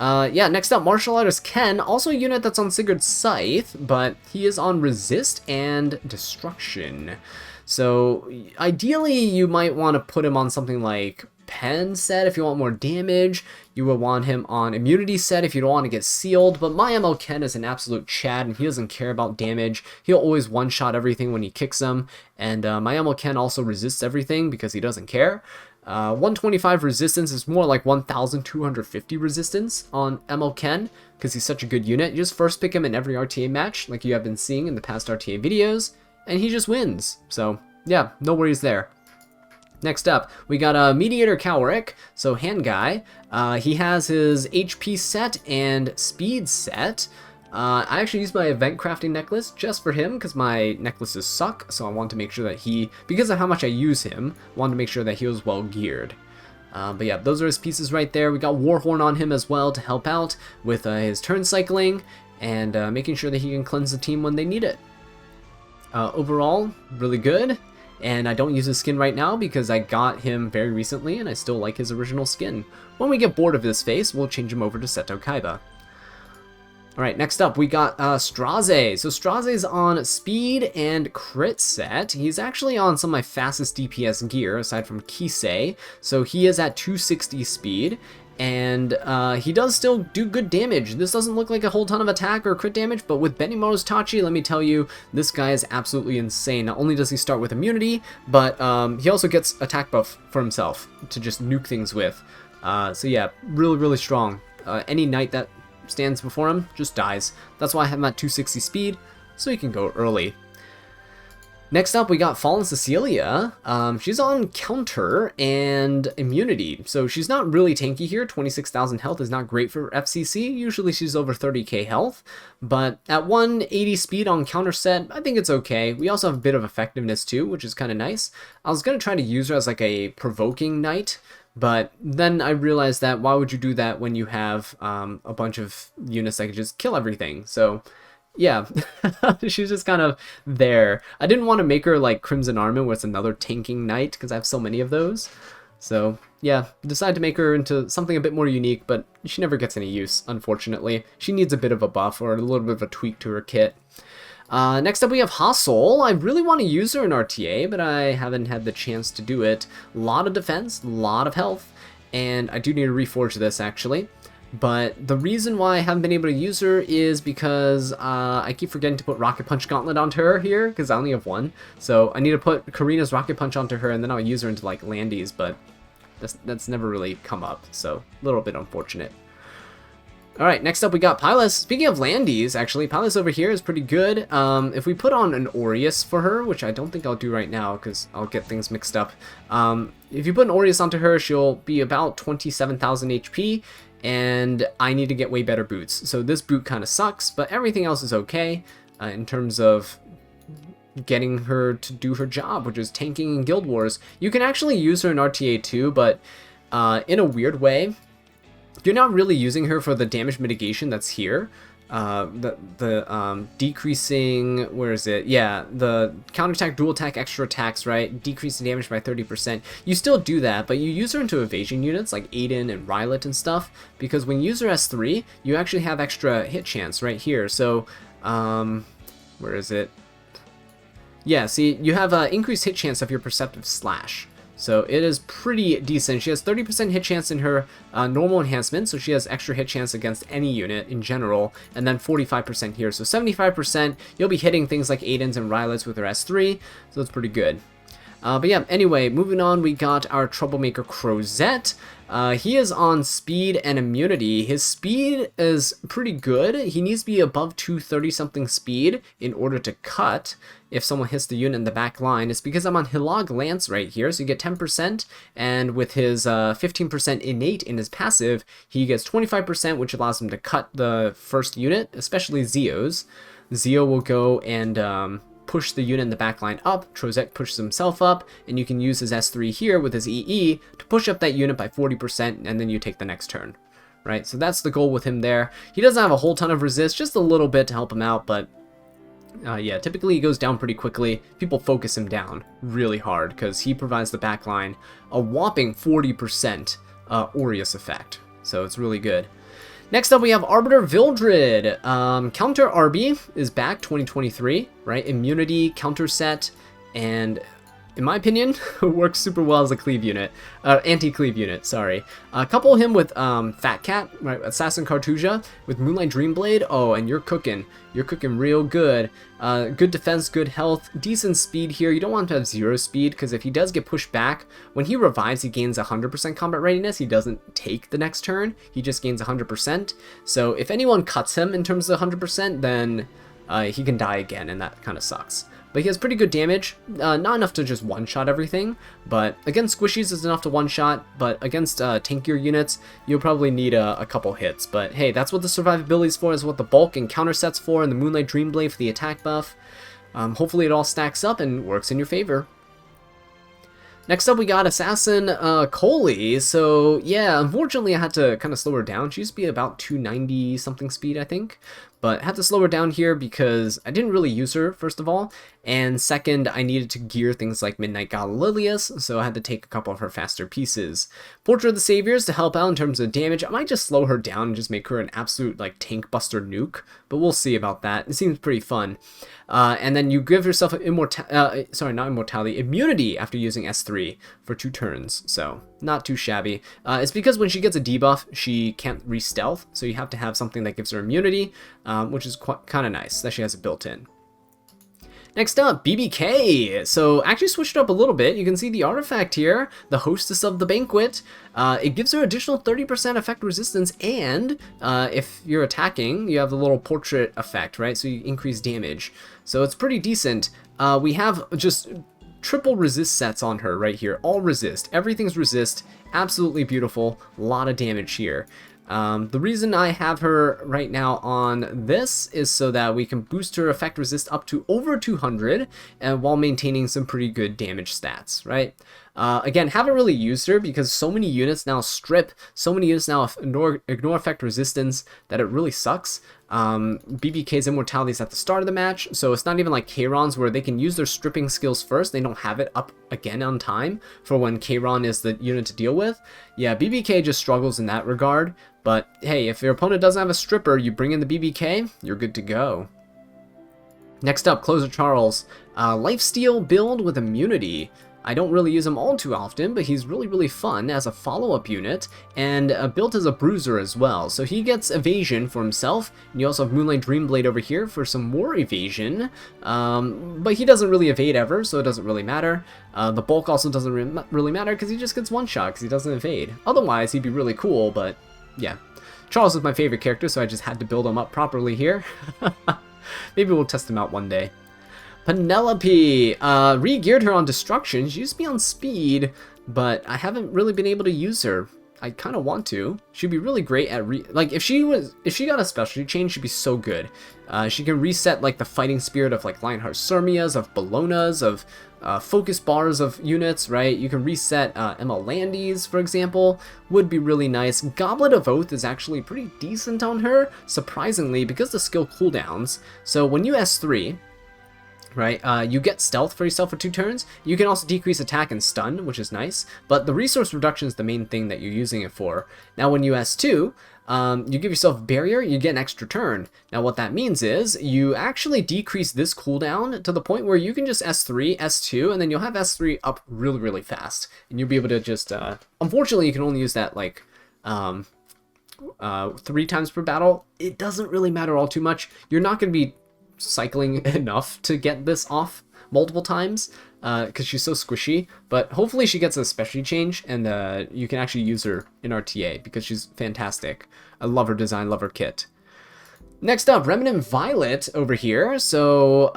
Yeah, next up, Martial Artist Ken, also a unit that's on Sigurd Scythe, but he is on Resist and Destruction. So ideally you might want to put him on something like Pen set if you want more damage. You will want him on Immunity set if you don't want to get sealed, but my ML Ken is an absolute Chad and he doesn't care about damage. He'll always one-shot everything when he kicks them, and my ML Ken also resists everything because he doesn't care. 125 resistance is more like 1250 resistance on ML Ken because he's such a good unit. You just first pick him in every RTA match like you have been seeing in the past RTA videos, and he just wins. So yeah, no worries there. Next up, we got Mediator Kalric, so hand guy. He has his HP set and speed set. I actually used my event crafting necklace just for him because my necklaces suck, so I want to make sure that he, because of how much I use him, wanted to make sure that he was well geared. But yeah, those are his pieces right there. We got Warhorn on him as well to help out with his turn cycling and making sure that he can cleanse the team when they need it. Overall, really good. And I don't use his skin right now because I got him very recently and I still like his original skin. When we get bored of his face, we'll change him over to Seto Kaiba. Alright, next up we got Straze. So Straze's on speed and crit set. He's actually on some of my fastest DPS gear aside from Kise. So he is at 260 speed. And he does still do good damage. This doesn't look like a whole ton of attack or crit damage, but with Benimaru's Tachi, let me tell you, this guy is absolutely insane. Not only does he start with immunity, but he also gets attack buff for himself to just nuke things with. So yeah, really, really strong. Any knight that stands before him just dies. That's why I have him at 260 speed, so he can go early. Next up, we got Fallen Cecilia. She's on counter and immunity, so she's not really tanky here. 26,000 health is not great for FCC. Usually she's over 30k health, but at 180 speed on counter set, I think it's okay. We also have a bit of effectiveness too, which is kind of nice. I was going to try to use her as like a provoking knight, but then I realized that why would you do that when you have a bunch of units that can just kill everything? So yeah, she's just kind of there. I didn't want to make her like Crimson Armin, where it's another tanking knight, because I have so many of those. So yeah, decided to make her into something a bit more unique, but she never gets any use, unfortunately. She needs a bit of a buff or a little bit of a tweak to her kit. Next up we have Hassel. I really want to use her in RTA, but I haven't had the chance to do it. A lot of defense, a lot of health, and I do need to reforge this actually. But the reason why I haven't been able to use her is because I keep forgetting to put Rocket Punch Gauntlet onto her here, because I only have one. So I need to put Karina's Rocket Punch onto her, and then I'll use her into like Landies, but that's never really come up, so a little bit unfortunate. Alright, next up we got Pylus. Speaking of Landies, actually, Pylus over here is pretty good. If we put on an Aureus for her, which I don't think I'll do right now because I'll get things mixed up. If you put an Aureus onto her, she'll be about 27,000 HP, and I need to get way better boots. So this boot kind of sucks, but everything else is okay in terms of getting her to do her job, which is tanking in Guild Wars. You can actually use her in RTA too, but in a weird way, you're not really using her for the damage mitigation that's here. The decreasing, where is it? Yeah, the counterattack, dual attack, extra attacks, right? Decreasing damage by 30%. You still do that, but you use her into evasion units like Aiden and Rylet and stuff, because when you use her S3, you actually have extra hit chance right here. So, where is it? Yeah, see, you have increased hit chance of your Perceptive Slash. So it is pretty decent. She has 30% hit chance in her normal enhancement, so she has extra hit chance against any unit in general, and then 45% here. So 75%, you'll be hitting things like Aidens and Rylets with her S3, so it's pretty good. But yeah, anyway, moving on, we got our Troublemaker Crozet. He is on speed and immunity. His speed is pretty good. He needs to be above 230-something speed in order to cut if someone hits the unit in the back line. It's because I'm on Hilag Lance right here, so you get 10%, and with his 15% innate in his passive, he gets 25%, which allows him to cut the first unit, especially Zeo's. Zeo will go and push the unit in the backline up, Crozet pushes himself up, and you can use his S3 here with his EE to push up that unit by 40%, and then you take the next turn, right? So that's the goal with him there. He doesn't have a whole ton of resist, just a little bit to help him out, but yeah, typically he goes down pretty quickly. People focus him down really hard, because he provides the backline a whopping 40% Aureus effect, so it's really good. Next up, we have Arbiter Vildred. Counter Arby is back 2023, right? Immunity, counter set, and in my opinion, works super well as a cleave unit. Anti-cleave unit, sorry. Couple him with Fat Cat, right? Assassin Cartuja, with Moonlight Dreamblade. Oh, and you're cooking. You're cooking real good. Good defense, good health, decent speed here. You don't want him to have 0 speed, because if he does get pushed back, when he revives, he gains 100% combat readiness. He doesn't take the next turn. He just gains 100%. So if anyone cuts him in terms of 100%, then he can die again, and that kind of sucks. But he has pretty good damage, not enough to just one-shot everything, but against squishies is enough to one-shot, but against tankier units, you'll probably need a couple hits. But hey, that's what the survivability is for, is what the bulk and counter sets for, and the Moonlight Dreamblade for the attack buff. Hopefully it all stacks up and works in your favor. Next up, we got Assassin Coley. So yeah, unfortunately I had to kind of slow her down. She used to be about 290 something speed, I think. But I had to slow her down here because I didn't really use her, first of all. And second, I needed to gear things like Midnight God Lilias, so I had to take a couple of her faster pieces. Portrait of the Saviors to help out in terms of damage. I might just slow her down and just make her an absolute like tank buster nuke, but we'll see about that. It seems pretty fun. And then you give yourself immunity after using S3 for 2 turns, so not too shabby. It's because when she gets a debuff, she can't re-stealth, so you have to have something that gives her immunity, which is kind of nice that she has it built in. Next up, BBK. So actually switched up a little bit. You can see the artifact here, the Hostess of the Banquet. It gives her additional 30% effect resistance, and if you're attacking, you have the little portrait effect, right? So you increase damage. So it's pretty decent. We have just triple resist sets on her right here. All resist. Everything's resist. Absolutely beautiful. A lot of damage here. The reason I have her right now on this is so that we can boost her effect resist up to over 200 and while maintaining some pretty good damage stats, right? Again, haven't really used her because so many units now strip, so many units now ignore effect resistance that it really sucks. BBK's immortality is at the start of the match, so it's not even like Kayron's where they can use their stripping skills first. They don't have it up again on time for when Kayron is the unit to deal with. Yeah, BBK just struggles in that regard, but hey, if your opponent doesn't have a stripper, you bring in the BBK, you're good to go. Next up, Closer Charles. Lifesteal build with immunity. I don't really use him all too often, but he's really fun as a follow-up unit, and built as a bruiser as well. So he gets evasion for himself, and you also have Moonlight Dreamblade over here for some more evasion, but he doesn't really evade ever, so it doesn't really matter. The bulk also doesn't really matter because he just gets one-shot because he doesn't evade. Otherwise, he'd be really cool, but yeah. Charles is my favorite character, so I just had to build him up properly here. Maybe we'll test him out one day. Penelope, re-geared her on destruction. She used to be on speed, but I haven't really been able to use her. I kind of want to. She'd be really great at like if she got a specialty change, she'd be so good. She can reset like the fighting spirit of like Lionheart Cermias, of Bellonas, of focus bars of units, right? You can reset Emma Landys, for example. Would be really nice. Goblet of Oath is actually pretty decent on her, surprisingly, because the skill cooldowns. So when you S3, right? You get stealth for yourself for 2 turns. You can also decrease attack and stun, which is nice, but the resource reduction is the main thing that you're using it for. Now when you S2, you give yourself barrier, you get an extra turn. Now what that means is you actually decrease this cooldown to the point where you can just S3, S2, and then you'll have S3 up really, really fast. And you'll be able to just, unfortunately you can only use that like 3 times per battle. It doesn't really matter all too much. You're not going to be cycling enough to get this off multiple times because she's so squishy, but hopefully she gets a specialty change and you can actually use her in RTA because she's fantastic. I love her design, love her kit. Next up, Remnant Violet over here. So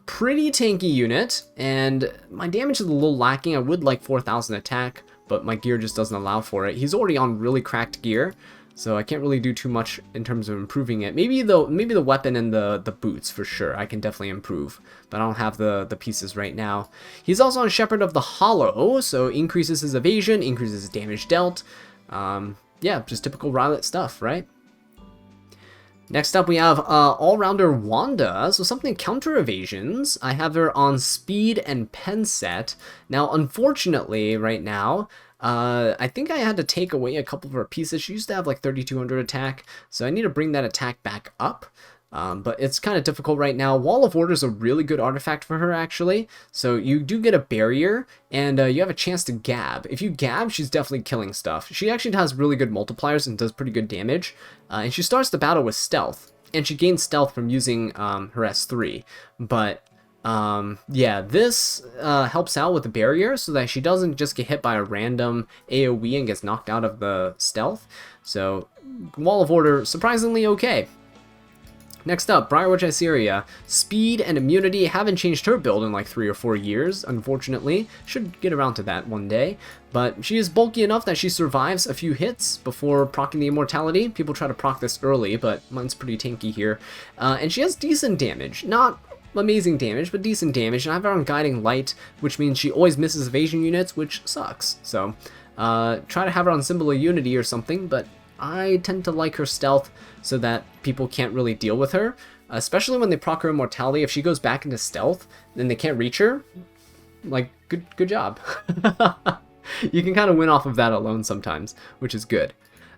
pretty tanky unit, and my damage is a little lacking. I would like 4,000 attack, but my gear just doesn't allow for it. He's already on really cracked gear, so I can't really do too much in terms of improving it. Maybe the weapon and the boots for sure. I can definitely improve, but I don't have the pieces right now. He's also on Shepherd of the Hollow, so increases his evasion, increases his damage dealt. Yeah, just typical Violet stuff, right? Next up, we have all-rounder Wanda, so something counter evasions. I have her on speed and pen set. Now, unfortunately, right now, I think I had to take away a couple of her pieces. She used to have like 3,200 attack, so I need to bring that attack back up. But it's kind of difficult right now. Wall of Order is a really good artifact for her, actually. So you do get a barrier, and you have a chance to gab. If you gab, she's definitely killing stuff. She actually has really good multipliers and does pretty good damage. And she starts the battle with stealth, and she gains stealth from using her S3. But yeah, this helps out with the barrier so that she doesn't just get hit by a random AoE and gets knocked out of the stealth. So Wall of Order, surprisingly okay. Next up, Briarwitch Iseria. Speed and immunity. Haven't changed her build in like 3 or 4 years, unfortunately. Should get around to that one day. But she is bulky enough that she survives a few hits before proccing the immortality. People try to proc this early, but mine's pretty tanky here. And she has decent damage. Not amazing damage, but decent damage. And I have her on Guiding Light, which means she always misses evasion units, which sucks. So try to have her on Symbol of Unity or something, but I tend to like her stealth so that people can't really deal with her, especially when they proc her immortality. If she goes back into stealth, then they can't reach her. Like, good job. You can kind of win off of that alone sometimes, which is good.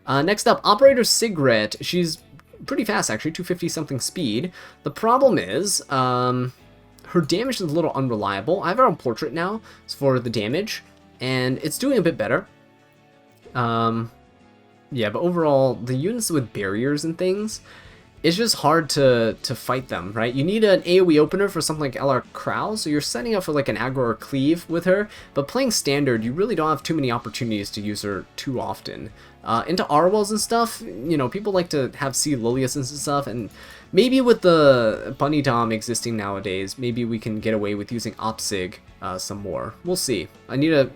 Next up, Operator Sigret. She's pretty fast, actually, 250 something speed. The problem is, her damage is a little unreliable. I have her on Portrait now for the damage, and it's doing a bit better. Yeah, but overall, the units with barriers and things, it's just hard to fight them, right? You need an AoE opener for something like Krau, so you're setting up for like an aggro or cleave with her, but playing standard, you really don't have too many opportunities to use her too often. Into Arwells and stuff, you know, people like to have Lilias and stuff, and maybe with the Bunny Dom existing nowadays, maybe we can get away with using Opsig some more. We'll see. I need to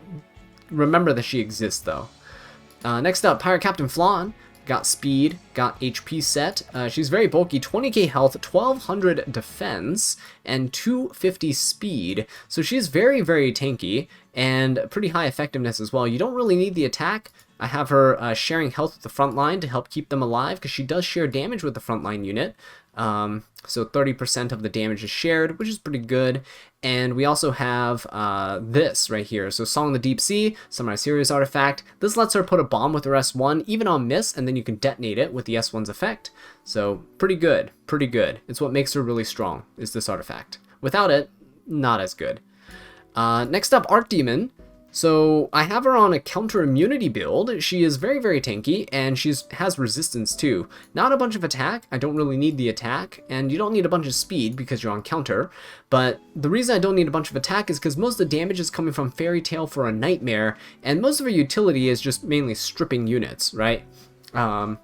remember that she exists, though. Next up, Pirate Captain Flan. Got speed, got HP set. She's very bulky, 20k health, 1200 defense, and 250 speed. So she's very, very tanky, and pretty high effectiveness as well. You don't really need the attack. I have her sharing health with the front line to help keep them alive, because she does share damage with the frontline unit. So 30% of the damage is shared, which is pretty good. And we also have this right here. So Song of the Deep Sea, Samurai Series artifact. This lets her put a bomb with her S1, even on miss, and then you can detonate it with the S1's effect. So pretty good, pretty good. It's what makes her really strong, is this artifact. Without it, not as good. Next up, Archdemon. So I have her on a counter immunity build. She is very, very tanky, and she has resistance too. Not a bunch of attack. I don't really need the attack, and you don't need a bunch of speed because you're on counter. But the reason I don't need a bunch of attack is because most of the damage is coming from Fairy Tale for a Nightmare, and most of her utility is just mainly stripping units, right? Sorry,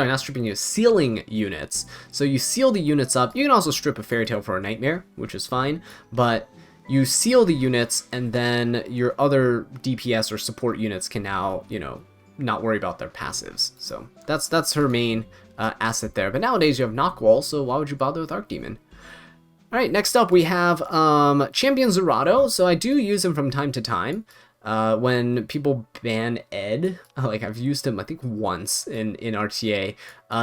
not stripping units, sealing units. So you seal the units up. You can also strip a Fairy Tale for a Nightmare, which is fine, but you seal the units, and then your other DPS or support units can now, you know, not worry about their passives. So that's her main asset there. But nowadays you have Nahkwol, so why would you bother with Archdemon? Alright, next up we have Champion Zerato. So I do use him from time to time. When people ban Ed, like I've used him I think once in RTA.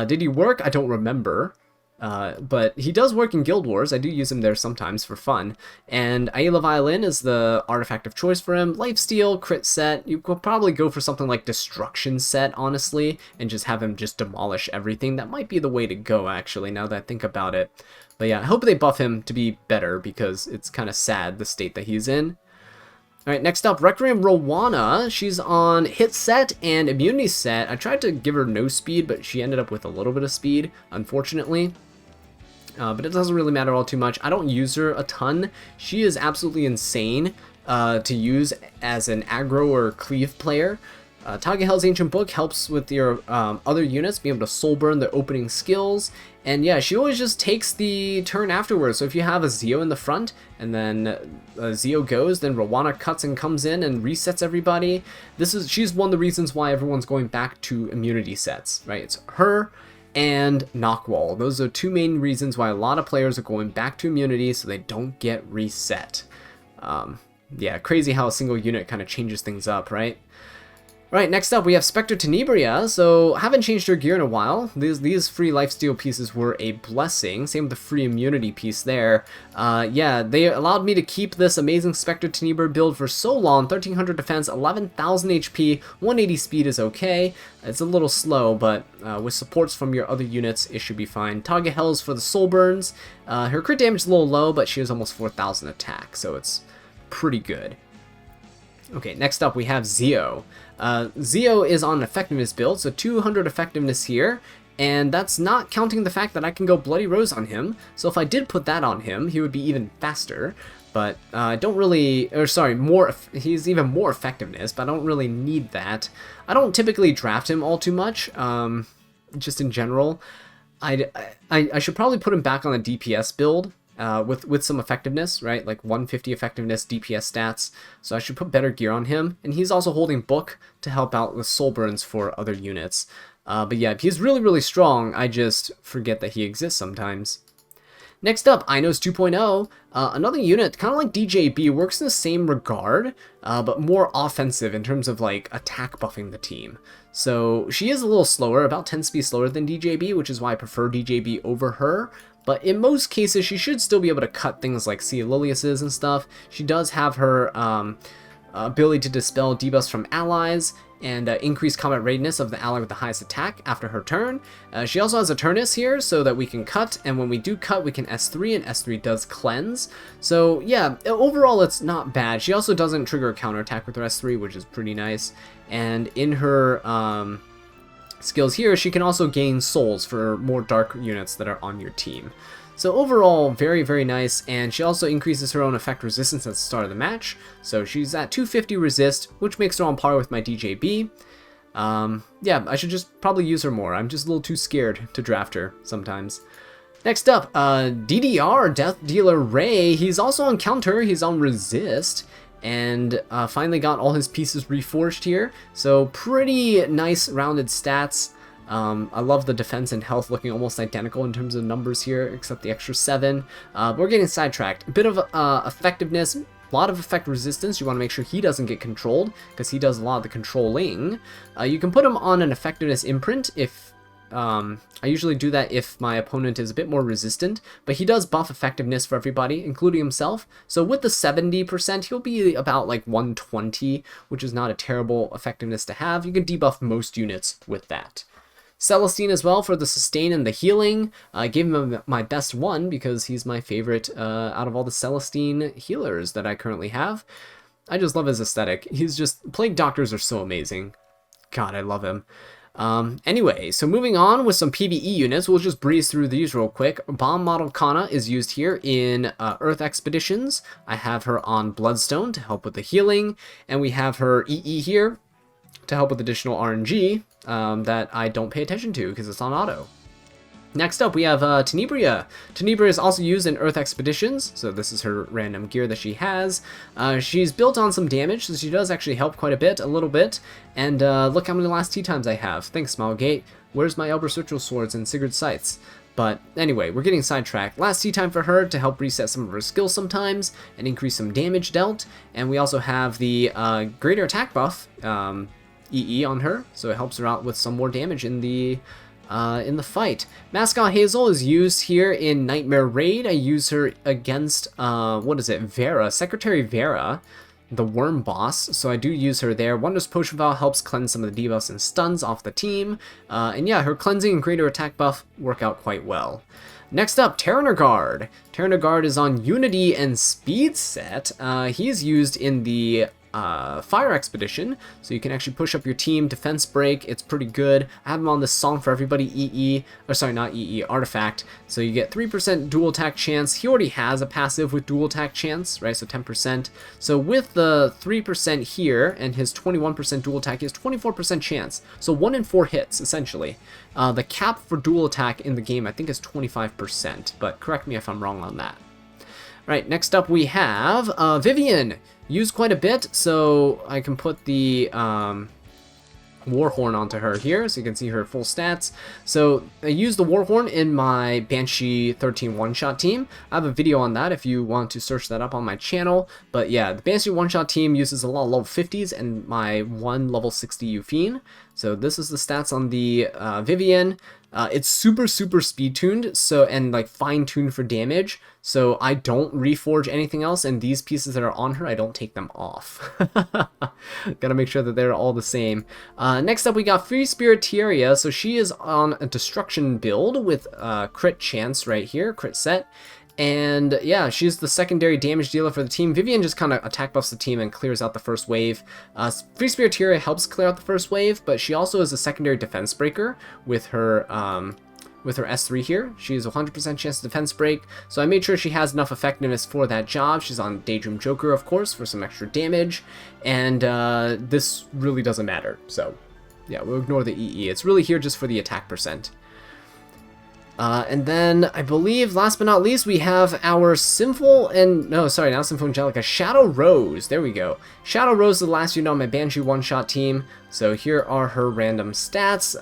Did he work? I don't remember. But he does work in Guild Wars. I do use him there sometimes for fun. And Aela Violin is the artifact of choice for him. Lifesteal, crit set. You could probably go for something like Destruction set, honestly, and just have him just demolish everything. That might be the way to go, actually, now that I think about it. But yeah, I hope they buff him to be better, because it's kind of sad, the state that he's in. Alright, next up, Requiem Rowana. She's on hit set and immunity set. I tried to give her no speed, but she ended up with a little bit of speed, unfortunately. But it doesn't really matter all too much. I don't use her a ton. She is absolutely insane to use as an aggro or cleave player. Tagahel's Ancient Book helps with your other units being able to soul burn their opening skills. And yeah, she always just takes the turn afterwards. So if you have a Zeo in the front and then Zeo goes, then Rowana cuts and comes in and resets everybody. She's one of the reasons why everyone's going back to immunity sets, right? It's her and Nahkwol. Those are two main reasons why a lot of players are going back to immunity, so they don't get reset. Yeah, crazy how a single unit kind of changes things up, right? Right, next up we have Spectre Tenebria. So haven't changed her gear in a while. These free lifesteal pieces were a blessing. Same with the free immunity piece there. Yeah, they allowed me to keep this amazing Spectre Tenebria build for so long. 1300 defense, 11,000 HP, 180 speed is okay. It's a little slow, but with supports from your other units, it should be fine. Tagahel's for the soul burns. Her crit damage is a little low, but she has almost 4,000 attack, so it's pretty good. Okay, next up we have Zeo. Zeo is on an effectiveness build, so 200 effectiveness here, and that's not counting the fact that I can go Bloody Rose on him, so if I did put that on him, he would be even faster, but I don't really, or sorry, he's even more effectiveness, but I don't really need that. I don't typically draft him all too much, just in general. I should probably put him back on the DPS build, with some effectiveness, right? Like 150 effectiveness DPS stats. So I should put better gear on him. And he's also holding Book to help out with soul burns for other units. But yeah, he's really, really strong. I just forget that he exists sometimes. Next up, Inos 2.0, another unit, kind of like DJB, works in the same regard, but more offensive in terms of like attack buffing the team. So she is a little slower, about 10 speed slower than DJB, which is why I prefer DJB over her. But in most cases, she should still be able to cut things like Sea Lilias's and stuff. She does have her ability to dispel debuffs from allies and increase combat readiness of the ally with the highest attack after her turn. She also has a Turnus here so that we can cut, and when we do cut, we can S3, and S3 does cleanse. So yeah, overall it's not bad. She also doesn't trigger a counterattack with her S3, which is pretty nice. And in her skills here, she can also gain souls for more dark units that are on your team. So overall, very, very nice, and she also increases her own effect resistance at the start of the match. So she's at 250 resist, which makes her on par with my DJB. Yeah, I should just probably use her more. I'm just a little too scared to draft her sometimes. Next up, DDR, Death Dealer Ray. He's also on counter, he's on resist, and finally got all his pieces reforged here. So pretty nice rounded stats. I love the defense and health looking almost identical in terms of numbers here, except the extra 7. But we're getting sidetracked. A bit of effectiveness, a lot of effect resistance. You want to make sure he doesn't get controlled, because he does a lot of the controlling. You can put him on an effectiveness imprint if... I usually do that if my opponent is a bit more resistant, but he does buff effectiveness for everybody, including himself. So with the 70%, he'll be about like 120, which is not a terrible effectiveness to have. You can debuff most units with that. Celestine as well for the sustain and the healing. I gave him my best one because he's my favorite out of all the Celestine healers that I currently have. I just love his aesthetic. He's just... Plague Doctors are so amazing. God, I love him. Anyway, so moving on with some PvE units, we'll just breeze through these real quick. Bomb Model Kana is used here in Earth Expeditions. I have her on Bloodstone to help with the healing, and we have her EE here to help with additional RNG that I don't pay attention to because it's on auto. Next up, we have Tenebria. Tenebria is also used in Earth Expeditions, so this is her random gear that she has. She's built on some damage, so she does actually help quite a little bit. And look how many last tea times I have. Thanks, Smilegate. Where's my Elber's Ritual Swords and Sigurd's Scythes? But anyway, we're getting sidetracked. Last tea time for her to help reset some of her skills sometimes and increase some damage dealt. And we also have the greater attack buff, EE on her, so it helps her out with some more damage in the in the fight. Mascot Hazel is used here in Nightmare Raid. I use her against, what is it, Vera, Secretary Vera, the worm boss, so I do use her there. Wondrous Potion Vial helps cleanse some of the debuffs and stuns off the team, and yeah, her cleansing and greater attack buff work out quite well. Next up, Terraner Guard. Terraner Guard is on Unity and Speed set. He's used in the Fire Expedition, so you can actually push up your team. Defense Break, it's pretty good. I have him on this Song for Everybody Artifact, so you get 3% dual attack chance. He already has a passive with dual attack chance, right, so 10%. So with the 3% here and his 21% dual attack, he has 24% chance, so 1 in 4 hits, essentially. The cap for dual attack in the game, I think, is 25%, but correct me if I'm wrong on that. Right, next up we have Vivian. Used quite a bit, so I can put the Warhorn onto her here, so you can see her full stats. So I use the Warhorn in my Banshee 13 one-shot team. I have a video on that if you want to search that up on my channel. But yeah, the Banshee one-shot team uses a lot of level 50s and my 1 level 60 Euphine. So this is the stats on the Vivian. It's super speed tuned, so, and like fine tuned for damage, so I don't reforge anything else, and these pieces that are on her, I don't take them off. Gotta make sure that they're all the same. Next up we got Free Spirit Tieria, so she is on a destruction build with crit chance right here, crit set. And yeah, she's the secondary damage dealer for the team. Vivian just kind of attack buffs the team and clears out the first wave. Free Spirit Tieria helps clear out the first wave, but she also is a secondary defense breaker with her S3 here. She has a 100% chance to defense break, so I made sure she has enough effectiveness for that job. She's on Daydream Joker, of course, for some extra damage, and this really doesn't matter. So yeah, we'll ignore the EE. It's really here just for the attack percent. And then, I believe, last but not least, we have our Sinful and... No, sorry, not Sinful Angelica. Shadow Rose. There we go. Shadow Rose is the last unit on my Banshee one-shot team. So here are her random stats.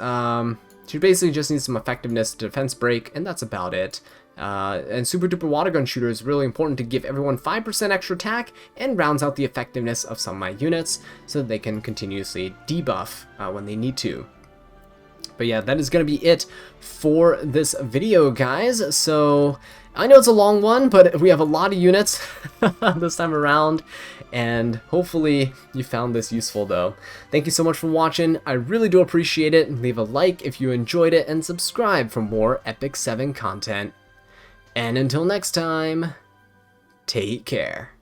She basically just needs some effectiveness to defense break, and that's about it. And Super Duper Water Gun Shooter is really important to give everyone 5% extra attack and rounds out the effectiveness of some of my units so that they can continuously debuff when they need to. But yeah, that is going to be it for this video, guys. So I know it's a long one, but we have a lot of units this time around, and hopefully you found this useful though. Thank you so much for watching. I really do appreciate it. Leave a like if you enjoyed it, and subscribe for more Epic 7 content. And until next time, take care.